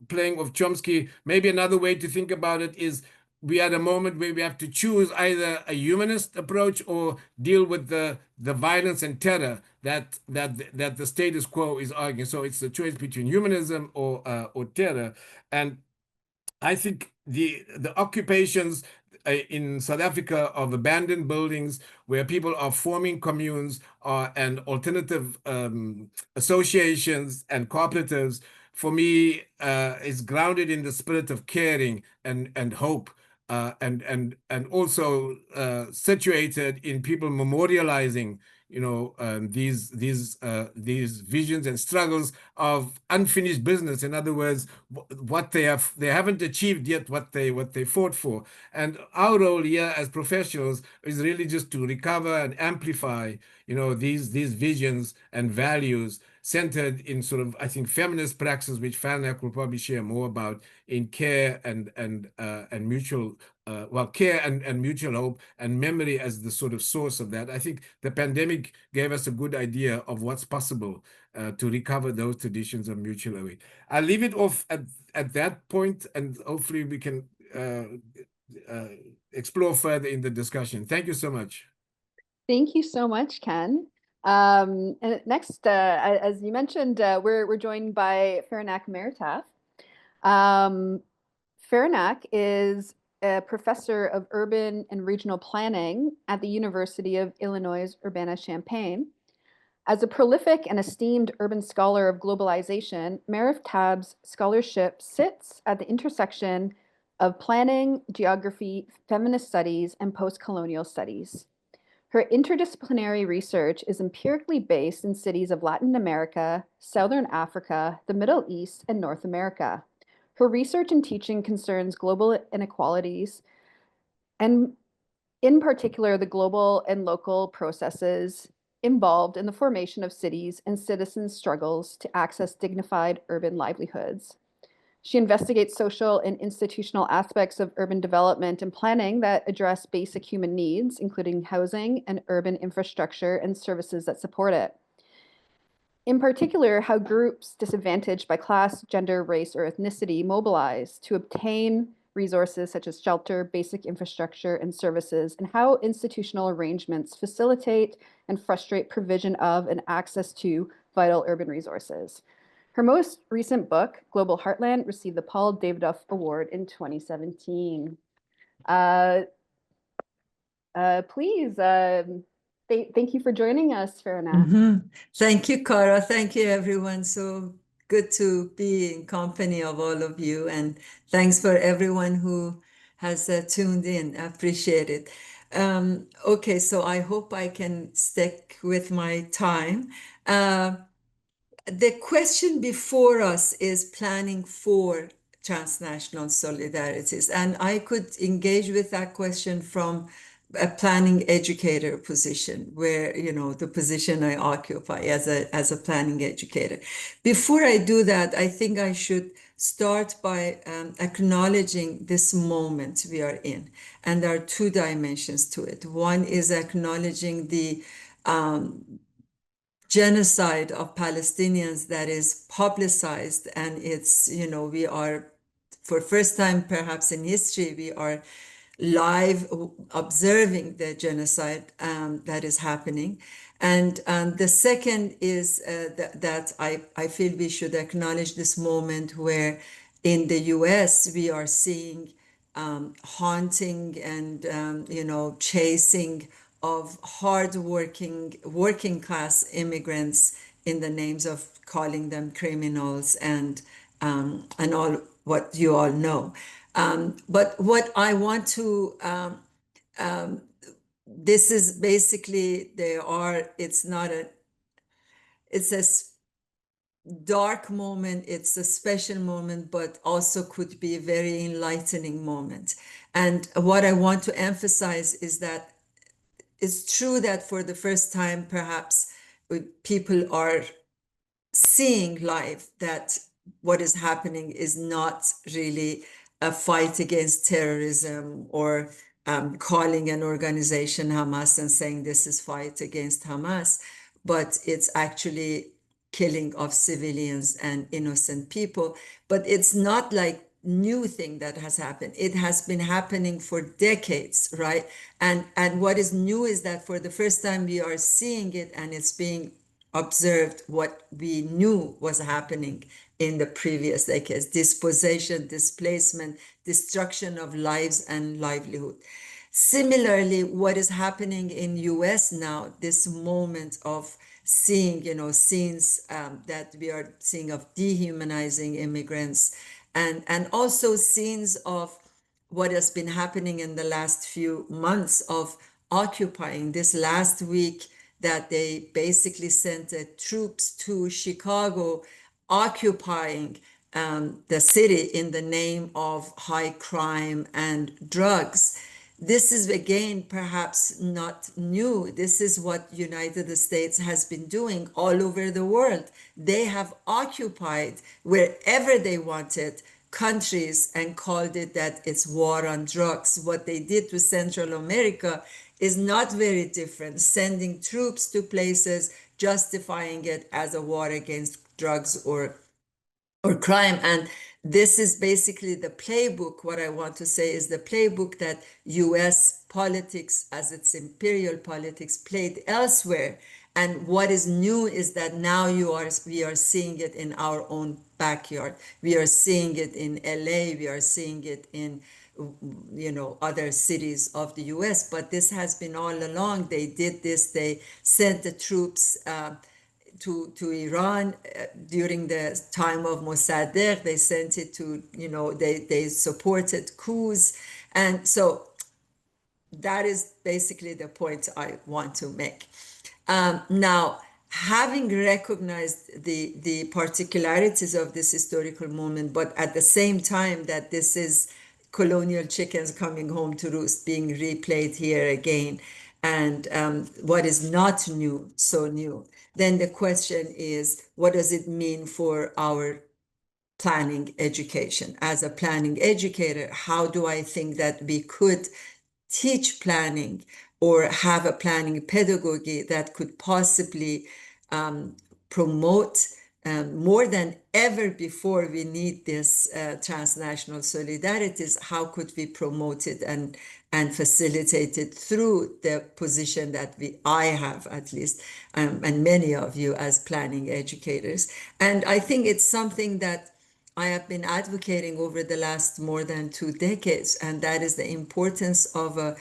playing with Chomsky, maybe another way to think about it is, we are at a moment where we have to choose either a humanist approach or deal with the violence and terror that the status quo is arguing. So it's a choice between humanism or terror. And I think the occupations in South Africa of abandoned buildings where people are forming communes and alternative associations and cooperatives, for me, is grounded in the spirit of caring and hope, and also situated in people memorializing these visions and struggles of unfinished business. In other words, what they haven't achieved yet, what they fought for. And our role here as professionals is really just to recover and amplify these visions and values centered in sort of, I think, feminist praxis, which Faranak will probably share more about, in care and mutual care and mutual hope and memory as the sort of source of that. I think the pandemic gave us a good idea of what's possible to recover those traditions of mutual aid. I'll leave it off at that point, and hopefully we can explore further in the discussion. Thank you so much. Thank you so much, Ken. And next, as you mentioned, we're joined by Faranak Miraftab. Faranak is a professor of urban and regional planning at the University of Illinois Urbana-Champaign. As a prolific and esteemed urban scholar of globalization, Miraftab's scholarship sits at the intersection of planning, geography, feminist studies, and post-colonial studies. Her interdisciplinary research is empirically based in cities of Latin America, Southern Africa, the Middle East, and North America. Her research and teaching concerns global inequalities, and in particular, the global and local processes involved in the formation of cities and citizens' struggles to access dignified urban livelihoods. She investigates social and institutional aspects of urban development and planning that address basic human needs, including housing and urban infrastructure and services that support it. In particular, how groups disadvantaged by class, gender, race, or ethnicity mobilize to obtain resources such as shelter, basic infrastructure, and services, and how institutional arrangements facilitate and frustrate provision of and access to vital urban resources. Her most recent book, Global Heartland, received the Paul Davidoff Award in 2017. Please, thank you for joining us, Faranak. Thank you, Cara. Thank you, everyone. So good to be in company of all of you. And thanks for everyone who has tuned in. I appreciate it. Okay, so I hope I can stick with my time. The question before us is planning for transnational solidarities. And I could engage with that question from a planning educator position, where, you know, the position I occupy as a planning educator. Before I do that, I think I should start by acknowledging this moment we are in. And there are two dimensions to it. One is acknowledging the genocide of Palestinians that is publicized, and it's, you know, we are, for first time perhaps in history, we are live observing the genocide that is happening. And the second is that I feel we should acknowledge this moment where in the US we are seeing haunting and you know, chasing of hardworking working class immigrants in the names of calling them criminals and all what you all know. But what I want to this is basically it's not a, it's a dark moment, it's a special moment, but also could be a very enlightening moment. And what I want to emphasize is that it's true that for the first time, perhaps people are seeing live that what is happening is not really a fight against terrorism or calling an organization Hamas and saying this is fight against Hamas, but it's actually killing of civilians and innocent people. But it's not like new thing that has happened. It has been happening for decades, right? And what is new is that for the first time we are seeing it, and it's being observed what we knew was happening in the previous decades: dispossession, displacement, destruction of lives and livelihood. Similarly, what is happening in US now, this moment of seeing, you know, scenes that we are seeing of dehumanizing immigrants, and also scenes of what has been happening in the last few months of occupying. This last week that they basically sent troops to Chicago, occupying the city in the name of high crime and drugs. This is, again, perhaps not new. This is what United States has been doing all over the world. They have occupied wherever they wanted countries and called it that it's war on drugs. What they did to Central America is not very different, sending troops to places, justifying it as a war against drugs or crime. And this is basically the playbook. What I want to say is the playbook that US politics, as its imperial politics, played elsewhere. And what is new is that now we are seeing it in our own backyard. We are seeing it in LA. We are seeing it in, you know, other cities of the US. But this has been all along. They did this. They sent the troops to Iran during the time of Mossadegh. They sent it to, they supported coups. And so that is basically the point I want to make. Now, having recognized the particularities of this historical moment, but at the same time that this is colonial chickens coming home to roost, being replayed here again, and what is not new, so new, then the question is, what does it mean for our planning education? As a planning educator, how do I think that we could teach planning or have a planning pedagogy that could possibly promote more than ever before? We need this transnational solidarities. How could we promote it and facilitate it through the position that I have, at least, and many of you as planning educators? And I think it's something that I have been advocating over the last more than 2 decades, and that is the importance of a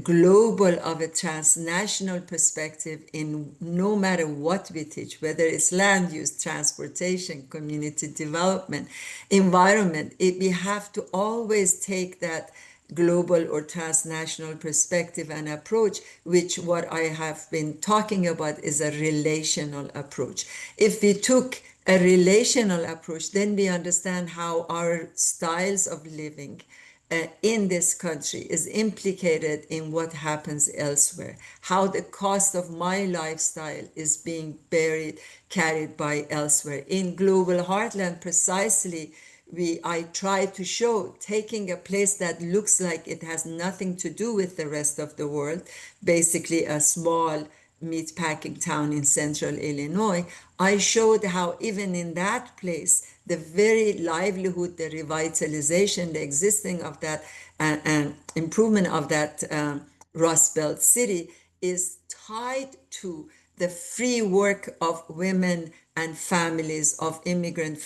global, of a transnational perspective in no matter what we teach, whether it's land use, transportation, community development, environment. We have to always take that global or transnational perspective and approach, which what I have been talking about is a relational approach. If we took a relational approach, then we understand how our styles of living in this country is implicated in what happens elsewhere, how the cost of my lifestyle is being carried by elsewhere. In Global Heartland, precisely, I try to show, taking a place that looks like it has nothing to do with the rest of the world, basically a small meatpacking town in central Illinois, I showed how even in that place, the very livelihood, the revitalization, the existing of that and improvement of that Rust Belt city is tied to the free work of women and families of immigrant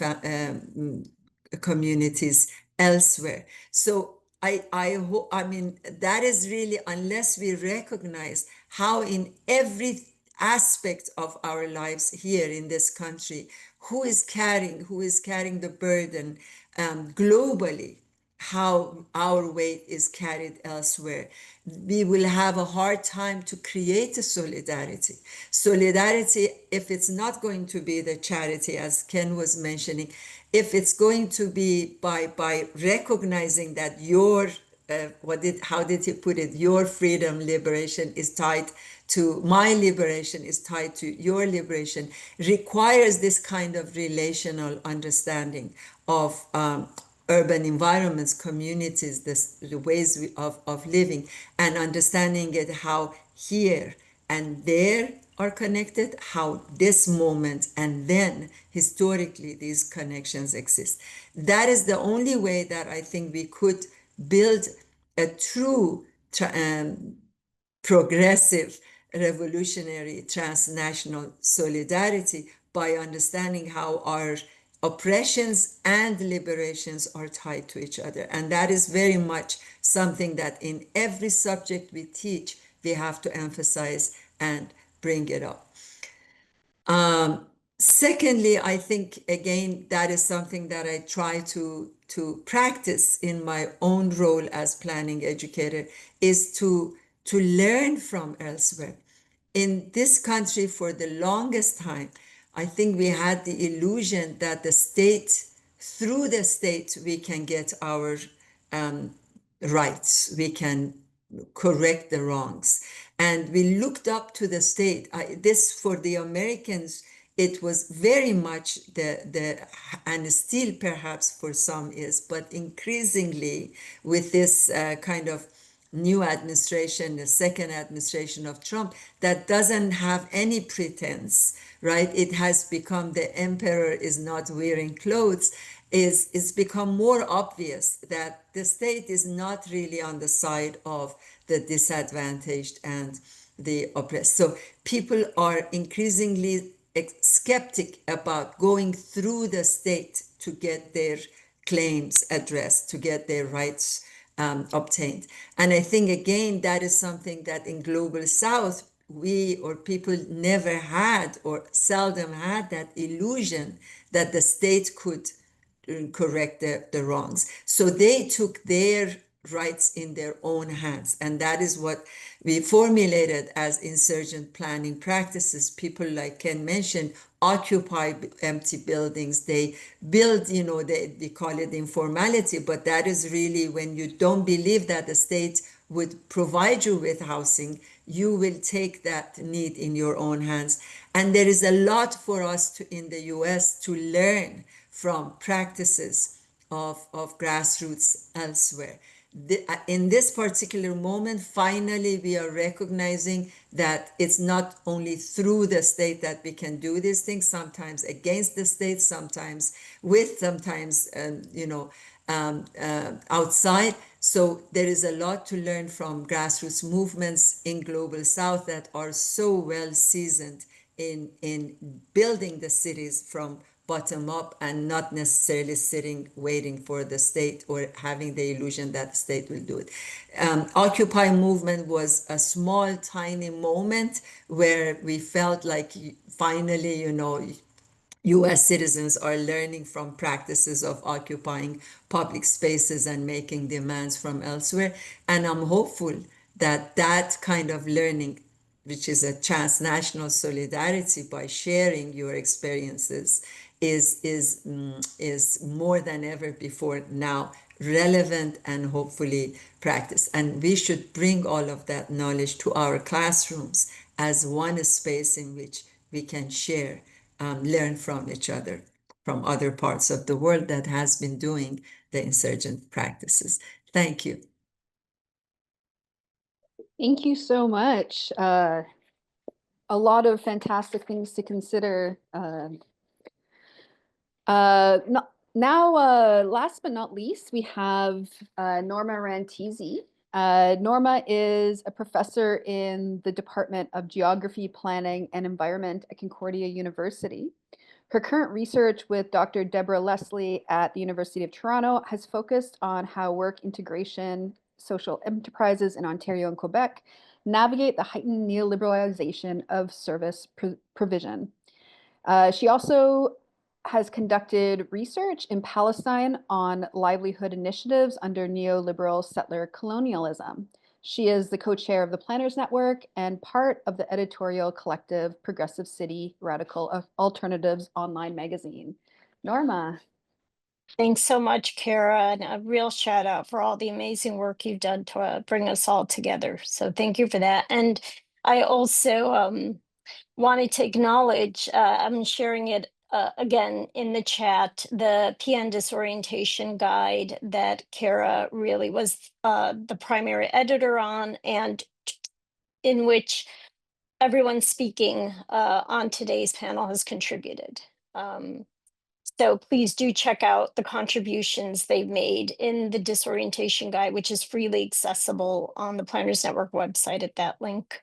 communities elsewhere. So I mean, that is really, unless we recognize how in every aspect of our lives here in this country, who is carrying the burden globally, how our weight is carried elsewhere, we will have a hard time to create a solidarity. Solidarity, if it's not going to be the charity, as Ken was mentioning, if it's going to be by recognizing that your, how did he put it? Your freedom, liberation is tied to my liberation, is tied to your liberation, requires this kind of relational understanding of urban environments, communities, the ways of living, and understanding it how here and there are connected, how this moment and then historically these connections exist. That is the only way that I think we could build a true progressive, revolutionary, transnational solidarity by understanding how our oppressions and liberations are tied to each other. And that is very much something that in every subject we teach, we have to emphasize and bring it up. Secondly, I think, again, that is something that I try to practice in my own role as planning educator, is to learn from elsewhere. In this country, for the longest time, I think we had the illusion that the state, through the state, we can get our rights, we can correct the wrongs. And we looked up to the state. This, for the Americans, it was very much and still perhaps for some is, but increasingly with this kind of new administration, the second administration of Trump, that doesn't have any pretense, right? It has become the emperor is not wearing clothes. It's become more obvious that the state is not really on the side of the disadvantaged and the oppressed. So people are increasingly skeptic about going through the state to get their claims addressed, to get their rights obtained. And I think, again, that is something that in Global South, we or people never had or seldom had that illusion that the state could correct the wrongs. So they took their rights in their own hands. And that is what we formulated as insurgent planning practices. People, like Ken mentioned, occupy empty buildings. They build, they call it informality, but that is really when you don't believe that the state would provide you with housing, you will take that need in your own hands. And there is a lot for us in the US to learn from practices of grassroots elsewhere. In this particular moment, finally, we are recognizing that it's not only through the state that we can do these things, sometimes against the state, sometimes with, sometimes, outside. So there is a lot to learn from grassroots movements in Global South that are so well seasoned in building the cities from bottom up and not necessarily sitting waiting for the state or having the illusion that the state will do it. Occupy movement was a small, tiny moment where we felt like finally, US citizens are learning from practices of occupying public spaces and making demands from elsewhere. And I'm hopeful that that kind of learning, which is a transnational solidarity by sharing your experiences, is more than ever before now relevant and hopefully practiced. And we should bring all of that knowledge to our classrooms as one space in which we can share, learn from each other, from other parts of the world that has been doing the insurgent practices. Thank you. Thank you so much. A lot of fantastic things to consider. Last but not least, we have Norma Rantisi. Norma is a professor in the Department of Geography, Planning, and Environment at Concordia University. Her current research with Dr. Deborah Leslie at the University of Toronto has focused on how work integration, social enterprises in Ontario and Quebec navigate the heightened neoliberalization of service provision. She also has conducted research in Palestine on livelihood initiatives under neoliberal settler colonialism. She is the co-chair of the Planners Network and part of the editorial collective Progressive City Radical Alternatives online magazine. Norma. Thanks so much, Cara, and a real shout out for all the amazing work you've done to bring us all together. So thank you for that. And I also wanted to acknowledge, I'm sharing it again in the chat, the PN Disorientation Guide that Cara really was the primary editor on, and in which everyone speaking on today's panel has contributed. So please do check out the contributions they've made in the Disorientation Guide, which is freely accessible on the Planners Network website at that link.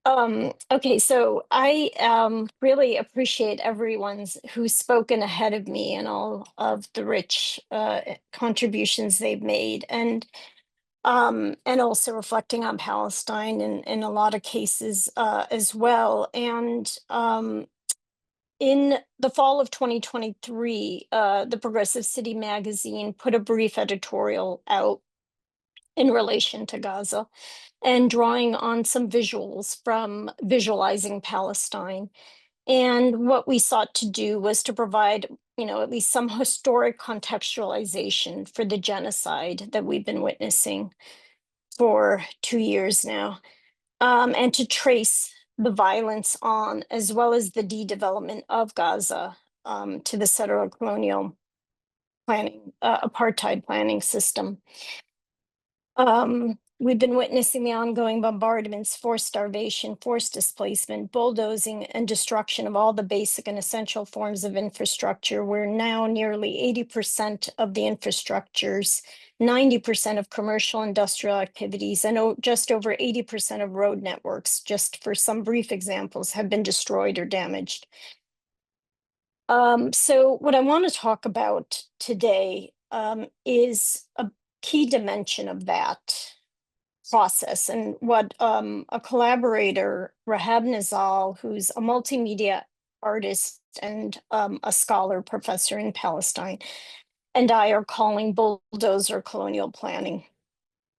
Okay, so I really appreciate everyone's who's spoken ahead of me and all of the rich contributions they've made, and also reflecting on Palestine in a lot of cases as well. And in the fall of 2023, the Progressive City magazine put a brief editorial out in relation to Gaza and drawing on some visuals from Visualizing Palestine. And what we sought to do was to provide, at least some historic contextualization for the genocide that we've been witnessing for 2 years now, and to trace the violence on, as well as the de-development of Gaza, to the settler colonial planning, apartheid planning system. We've been witnessing the ongoing bombardments, forced starvation, forced displacement, bulldozing, and destruction of all the basic and essential forms of infrastructure, where now nearly 80% of the infrastructures, 90% of commercial industrial activities, and just over 80% of road networks, just for some brief examples, have been destroyed or damaged. So what I want to talk about today is a key dimension of that, process and what a collaborator, Rahab Nizal, who's a multimedia artist and a scholar professor in Palestine, and I are calling bulldozer colonial planning.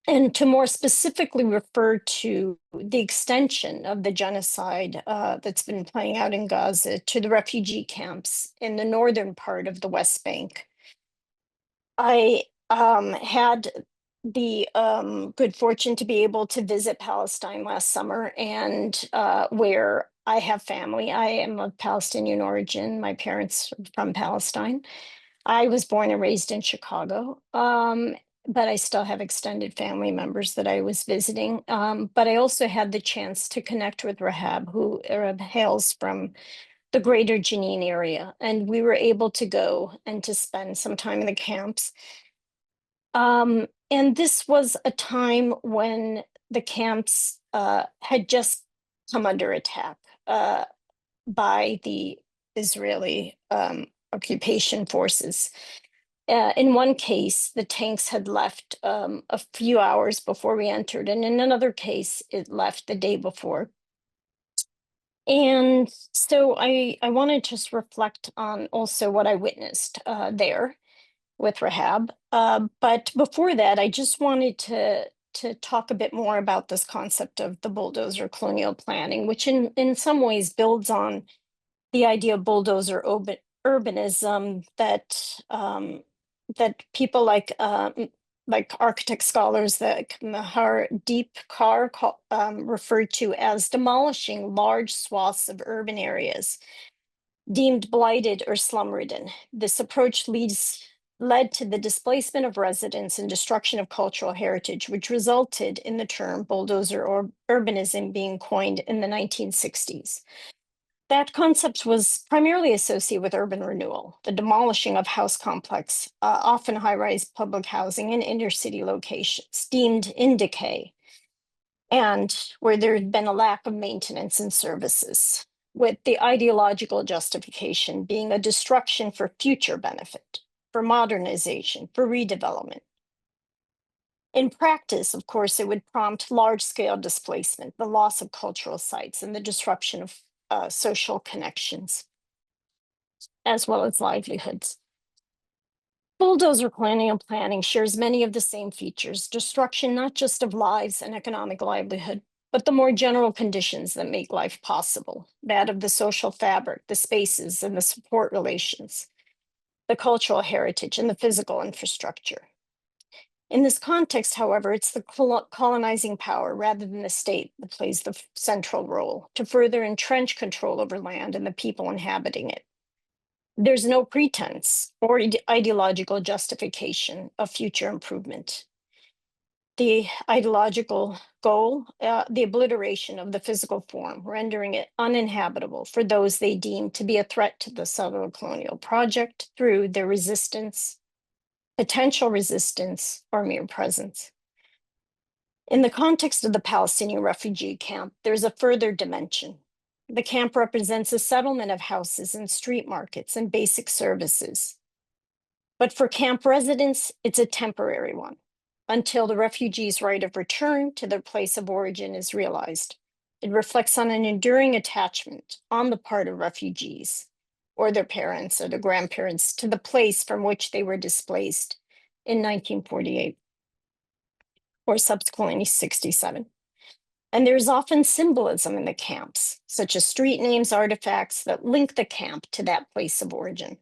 And to more specifically refer to the extension of the genocide that's been playing out in Gaza to the refugee camps in the northern part of the West Bank. I had the good fortune to be able to visit Palestine last summer, and where I have family. I am of Palestinian origin. My parents are from Palestine. I was born and raised in Chicago, but I still have extended family members that I was visiting. But I also had the chance to connect with Rahab, who hails from the greater Jenin area. And we were able to go and to spend some time in the camps. And this was a time when the camps had just come under attack by the Israeli occupation forces. In one case, the tanks had left a few hours before we entered, and in another case, it left the day before. And so I want to just reflect on also what I witnessed there with Rahab. But before that, I just wanted to talk a bit more about this concept of the bulldozer colonial planning, which in some ways builds on the idea of bulldozer urbanism that that people like architect scholars that Mahar Deep Kar referred to as demolishing large swaths of urban areas deemed blighted or slum-ridden. This approach led to the displacement of residents and destruction of cultural heritage, which resulted in the term bulldozer or urbanism being coined in the 1960s. That concept was primarily associated with urban renewal, the demolishing of house complex, often high-rise public housing in inner-city locations deemed in decay, and where there had been a lack of maintenance and services, with the ideological justification being a destruction for future benefit, for modernization, for redevelopment. In practice, of course, it would prompt large-scale displacement, the loss of cultural sites, and the disruption of social connections, as well as livelihoods. Bulldozer colonial planning shares many of the same features, destruction not just of lives and economic livelihood, but the more general conditions that make life possible, that of the social fabric, the spaces and the support relations, the cultural heritage and the physical infrastructure. In this context, however, it's the colonizing power rather than the state that plays the central role to further entrench control over land and the people inhabiting it. There's no pretense or ideological justification of future improvement. The ideological goal, the obliteration of the physical form, rendering it uninhabitable for those they deem to be a threat to the settler colonial project through their resistance, potential resistance, or mere presence. In the context of the Palestinian refugee camp, there's a further dimension. The camp represents a settlement of houses and street markets and basic services. But for camp residents, it's a temporary one until the refugees' right of return to their place of origin is realized. It reflects on an enduring attachment on the part of refugees or their parents or their grandparents to the place from which they were displaced in 1948 or subsequently 67. And there's often symbolism in the camps, such as street names, artifacts that link the camp to that place of origin.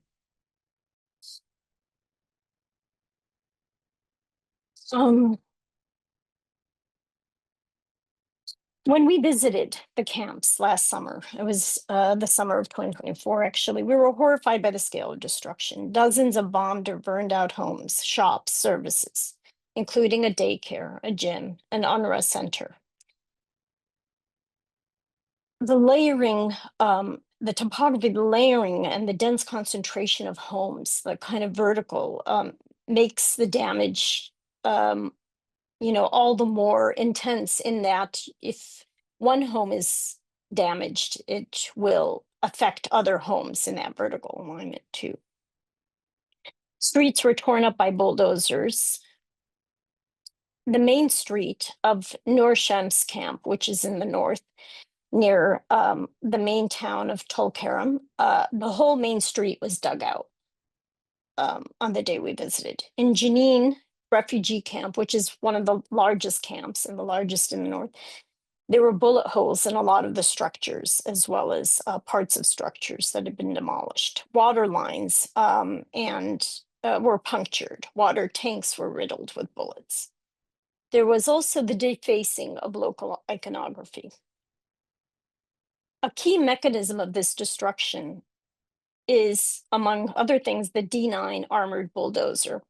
When we visited the camps last summer, it was the summer of 2024, actually, we were horrified by the scale of destruction. Dozens of bombed or burned out homes, shops, services, including a daycare, a gym, an UNRWA center. The layering, the topography, the layering, and the dense concentration of homes, the kind of vertical, makes the damage all the more intense in that if one home is damaged, it will affect other homes in that vertical alignment too. Streets were torn up by bulldozers. the main street of Nur Shams camp, which is in the north, near the main town of Tulkarem, the whole main street was dug out on the day we visited. In Jenin refugee camp, which is one of the largest camps and the largest in the north, there were bullet holes in a lot of the structures, as well as parts of structures that had been demolished. Water lines were punctured. Water tanks were riddled with bullets. There was also the defacing of local iconography. A key mechanism of this destruction is, among other things, the D9 armored bulldozer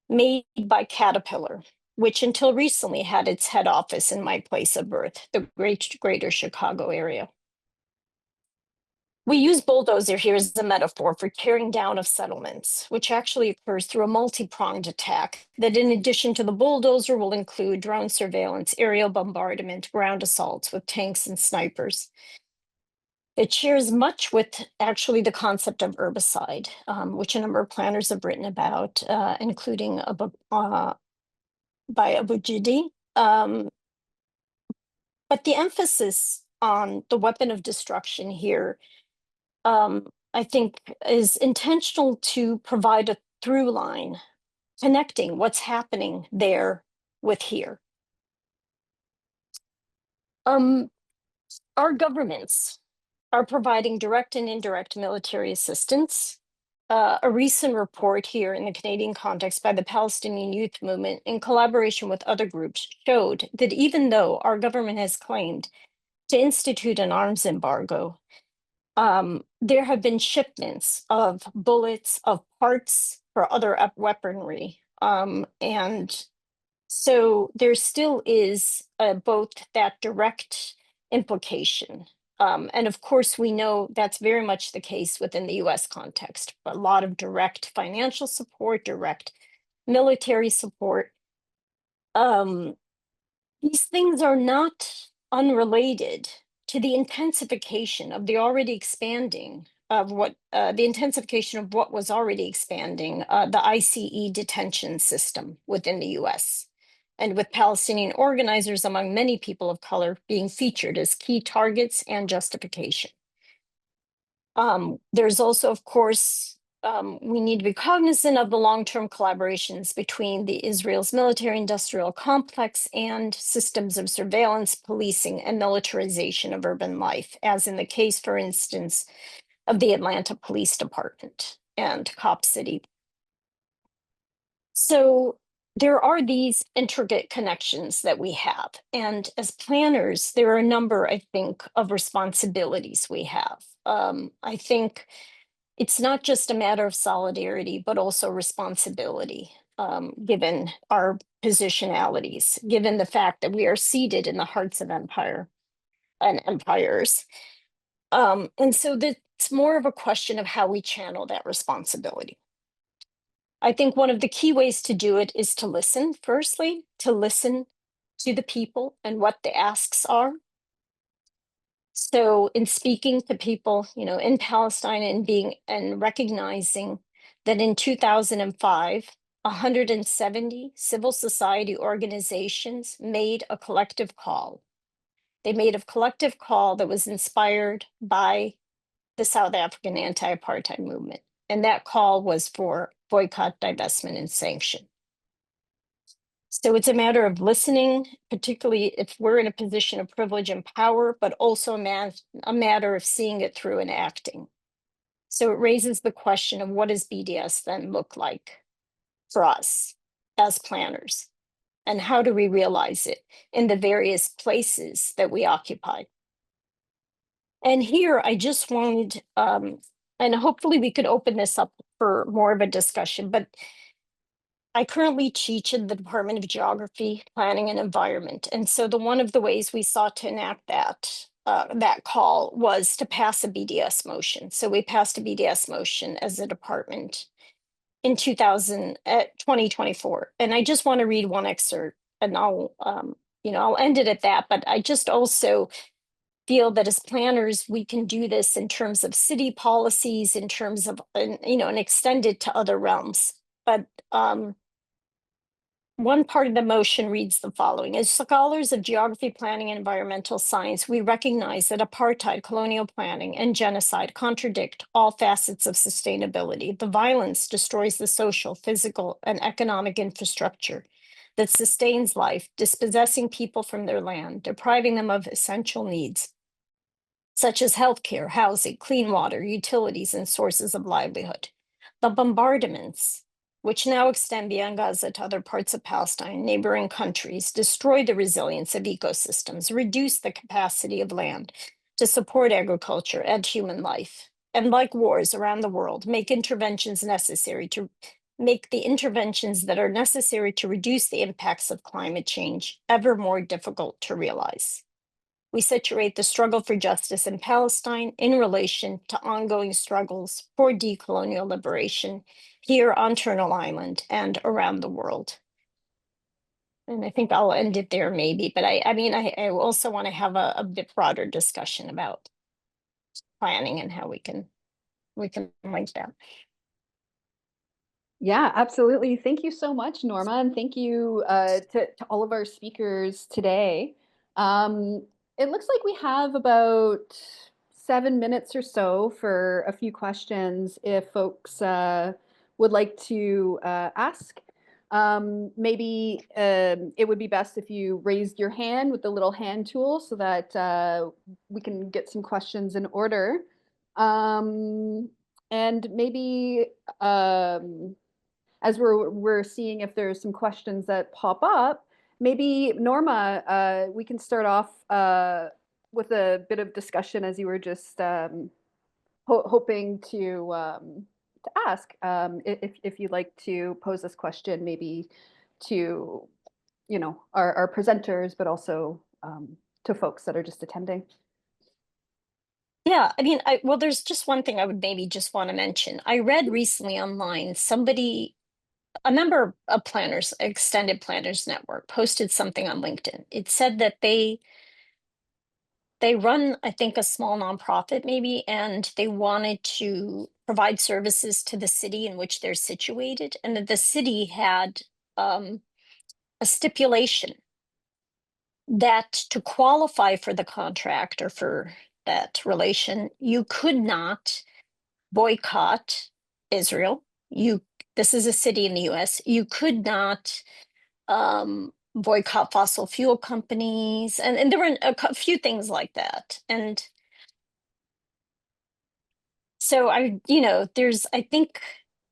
made by Caterpillar, which until recently had its head office in my place of birth, the greater Chicago area. We use bulldozer here as a metaphor for tearing down of settlements, which actually occurs through a multi-pronged attack that, in addition to the bulldozer, will include drone surveillance, aerial bombardment, ground assaults with tanks and snipers. It shares much with actually the concept of herbicide, which a number of planners have written about, including by Abu Jidi. But the emphasis on the weapon of destruction here, I think, is intentional to provide a through line connecting what's happening there with here. Our governments are providing direct and indirect military assistance. A recent report here in the Canadian context by the Palestinian Youth Movement, in collaboration with other groups, showed that even though our government has claimed to institute an arms embargo, there have been shipments of bullets, of parts for other weaponry. And so there still is both that direct implication. And of course, we know that's very much the case within the US context, a lot of direct financial support, direct military support. These things are not unrelated to the intensification of the already expanding of what the intensification of what was already expanding, the ICE detention system within the US, and with Palestinian organizers, among many people of color, being featured as key targets and justification. There's also, of course, we need to be cognizant of the long-term collaborations between the Israel's military-industrial complex and systems of surveillance, policing, and militarization of urban life, as in the case, for instance, of the Atlanta Police Department and Cop City. So there are these intricate connections that we have. And as planners, there are a number, I think, of responsibilities we have. I think it's not just a matter of solidarity, but also responsibility, given our positionalities, given the fact that we are seated in the hearts of empire and empires. And so it's more of a question of how we channel that responsibility. I think one of the key ways to do it is to listen, firstly, to listen to the people and what the asks are. So in speaking to people, in Palestine and recognizing that in 2005, 170 civil society organizations made a collective call. They made a collective call that was inspired by the South African anti-apartheid movement. And that call was for boycott, divestment, and sanction. So it's a matter of listening, particularly if we're in a position of privilege and power, but also a matter of seeing it through and acting. So it raises the question of what does BDS then look like for us as planners? And how do we realize it in the various places that we occupy? And here I just wanted, and hopefully we could open this up for more of a discussion, but I currently teach in the Department of Geography, Planning, and Environment. And so one of the ways we sought to enact that call was to pass a BDS motion. So we passed a BDS motion as a department in 2024. And I just want to read one excerpt, and I'll end it at that. But I just also feel that as planners, we can do this in terms of city policies, in terms of, and extend it to other realms. But one part of the motion reads the following. As scholars of geography, planning, and environmental science, we recognize that apartheid, colonial planning, and genocide contradict all facets of sustainability. The violence destroys the social, physical, and economic infrastructure that sustains life, dispossessing people from their land, depriving them of essential needs, such as healthcare, housing, clean water, utilities, and sources of livelihood. The bombardments, which now extend beyond Gaza to other parts of Palestine, neighboring countries, destroy the resilience of ecosystems, reduce the capacity of land to support agriculture and human life, and like wars around the world, make the interventions that are necessary to reduce the impacts of climate change ever more difficult to realize. We situate the struggle for justice in Palestine in relation to ongoing struggles for decolonial liberation here on Turtle Island and around the world. And I think I'll end it there maybe, but I also want to have a bit broader discussion about planning and how we can link that. Yeah, absolutely. Thank you so much, Norma, and thank you to all of our speakers today. It looks like we have about 7 minutes or so for a few questions if folks would like to ask. Maybe it would be best if you raised your hand with the little hand tool so that we can get some questions in order. And maybe as we're seeing if there's some questions that pop up, maybe Norma, we can start off with a bit of discussion as you were just hoping to ask. If you'd like to pose this question, maybe to our presenters, but also to folks that are just attending. Yeah, well, there's just one thing I would maybe just want to mention. I read recently online, a member of Planners, Extended Planners Network, posted something on LinkedIn. It said that they run, I think, a small nonprofit maybe, and they wanted to provide services to the city in which they're situated, and that the city had a stipulation that to qualify for the contract or for that relation, you could not boycott Israel. This is a city in the US. You could not boycott fossil fuel companies, and there were a few things like that. And so there's, I think,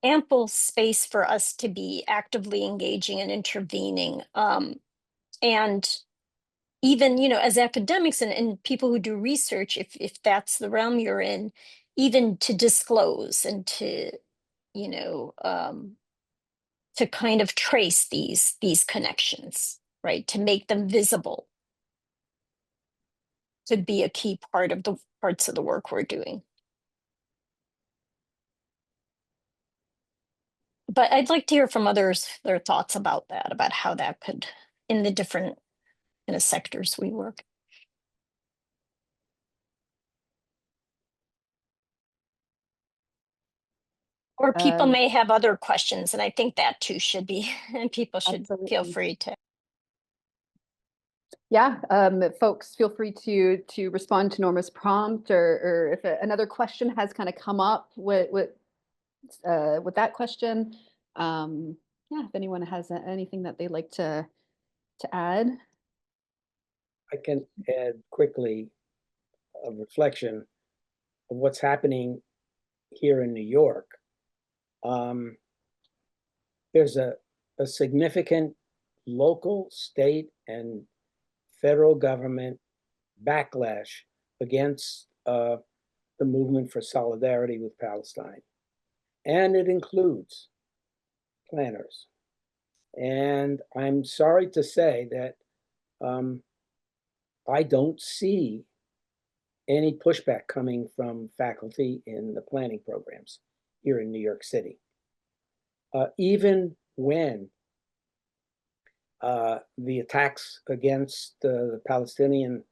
ample space for us to be actively engaging and intervening. And even, as academics and people who do research, if that's the realm you're in, even to disclose and to kind of trace these connections, right? To make them visible could be a key part of the parts of the work we're doing. But I'd like to hear from others, their thoughts about that, about how that could, in the different sectors we work. Or people may have other questions, and I think that too should be, and people should feel free to. Yeah, folks, feel free to respond to Norma's prompt, or if another question has kind of come up with that question. Yeah, if anyone has anything that they'd like to add. I can add quickly a reflection of what's happening here in New York. There's a significant local, state, and federal government backlash against the movement for solidarity with Palestine. And it includes planners. And I'm sorry to say that I don't see any pushback coming from faculty in the planning programs here in New York City. Even when the attacks against the Palestinian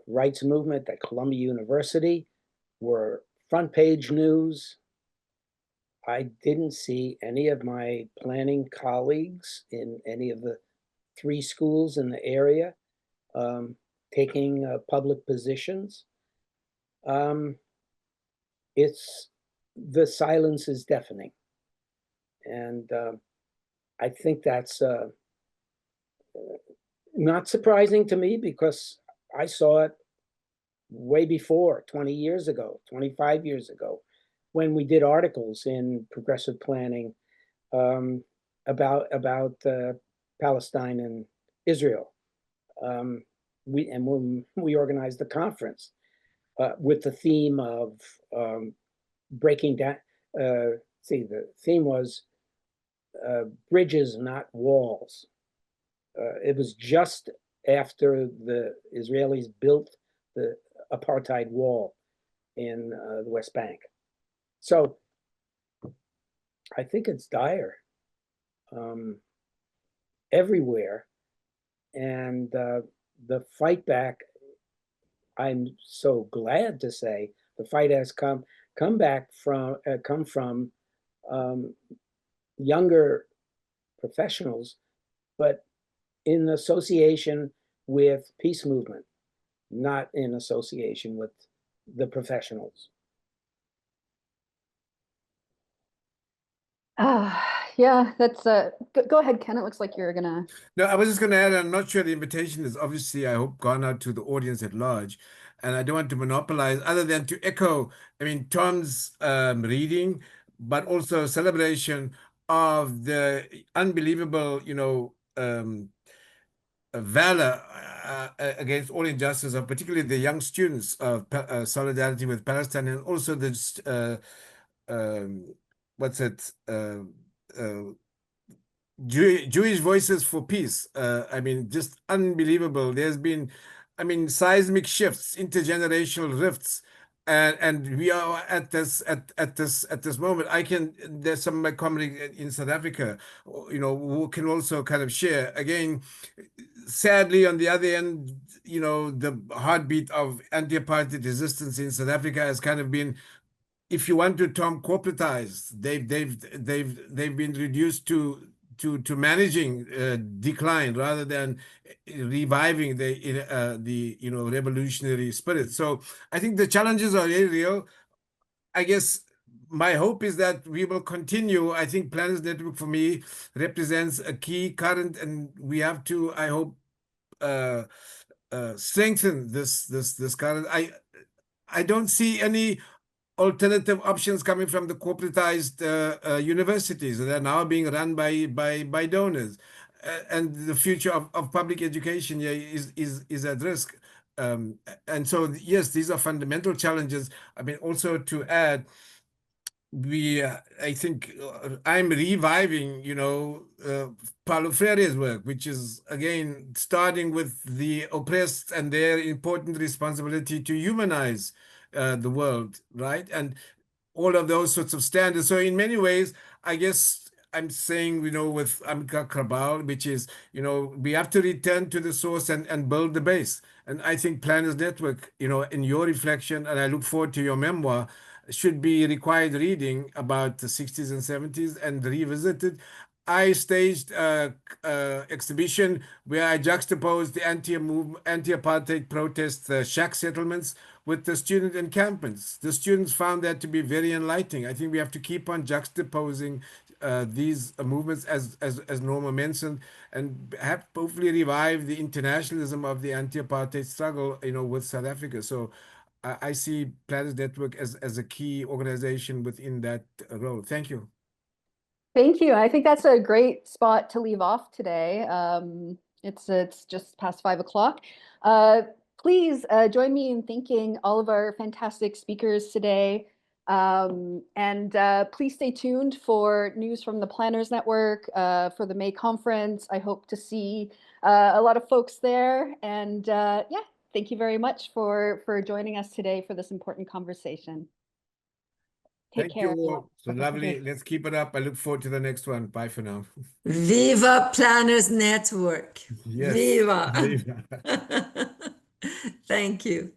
rights movement at Columbia University were front page news, I didn't see any of my planning colleagues in any of the 3 schools in the area taking public positions. The silence is deafening. And I think that's not surprising to me, because I saw it way before, 20 years ago, 25 years ago, when we did articles in Progressive Planning about Palestine and Israel. When we organized the conference with the theme of breaking down, the theme was bridges, not walls. It was just after the Israelis built the apartheid wall in the West Bank. So I think it's dire everywhere. And the fight back, I'm so glad to say, the fight has come from younger professionals, but in association with peace movement, not in association with the professionals. Yeah, that's go ahead, Ken. It looks like you're gonna. No, I was just going to add, I'm not sure the invitation is obviously, I hope, gone out to the audience at large. And I don't want to monopolize, other than to echo, I mean, Tom's reading, but also celebration of the unbelievable, valor against all injustice of particularly the young students of solidarity with Palestine, and also this, Jewish Voices for Peace. I mean, just unbelievable. There's been, I mean, seismic shifts, intergenerational rifts, and we are at this moment. There's some of my colleagues in South Africa, who can also kind of share. Again, sadly, on the other end, the heartbeat of anti-apartheid resistance in South Africa has kind of been, if you want to term, corporatized. They've been reduced to managing decline rather than reviving the revolutionary spirit. So I think the challenges are very real. I guess my hope is that we will continue. I think Planners Network for me represents a key current, and we have to, I hope, strengthen this current. I don't see any alternative options coming from the corporatized universities that are now being run by donors, and the future of public education is at risk. And so, yes, these are fundamental challenges. I mean, also to add, I think I'm reviving, Paulo Freire's work, which is, again, starting with the oppressed and their important responsibility to humanize the world, right? And all of those sorts of standards. So in many ways, I guess I'm saying, with Amka Krabal, which is, we have to return to the source and build the base. And I think Planners Network, in your reflection, and I look forward to your memoir, should be required reading about the 60s and 70s and revisited. I staged an exhibition where I juxtaposed the anti-apartheid protest shack settlements with the student encampments. The students found that to be very enlightening. I think we have to keep on juxtaposing these movements, as Norma mentioned, and hopefully revive the internationalism of the anti-apartheid struggle, with South Africa. So I see Planners Network as a key organization within that role. Thank you. Thank you. I think that's a great spot to leave off today. It's just past 5 o'clock. Please join me in thanking all of our fantastic speakers today. And please stay tuned for news from the Planners Network for the May conference. I hope to see a lot of folks there. And yeah, thank you very much for joining us today for this important conversation. Take care. Thank you all. So lovely. Let's keep it up. I look forward to the next one. Bye for now. Viva Planners Network. Yes. Viva. Viva. Thank you.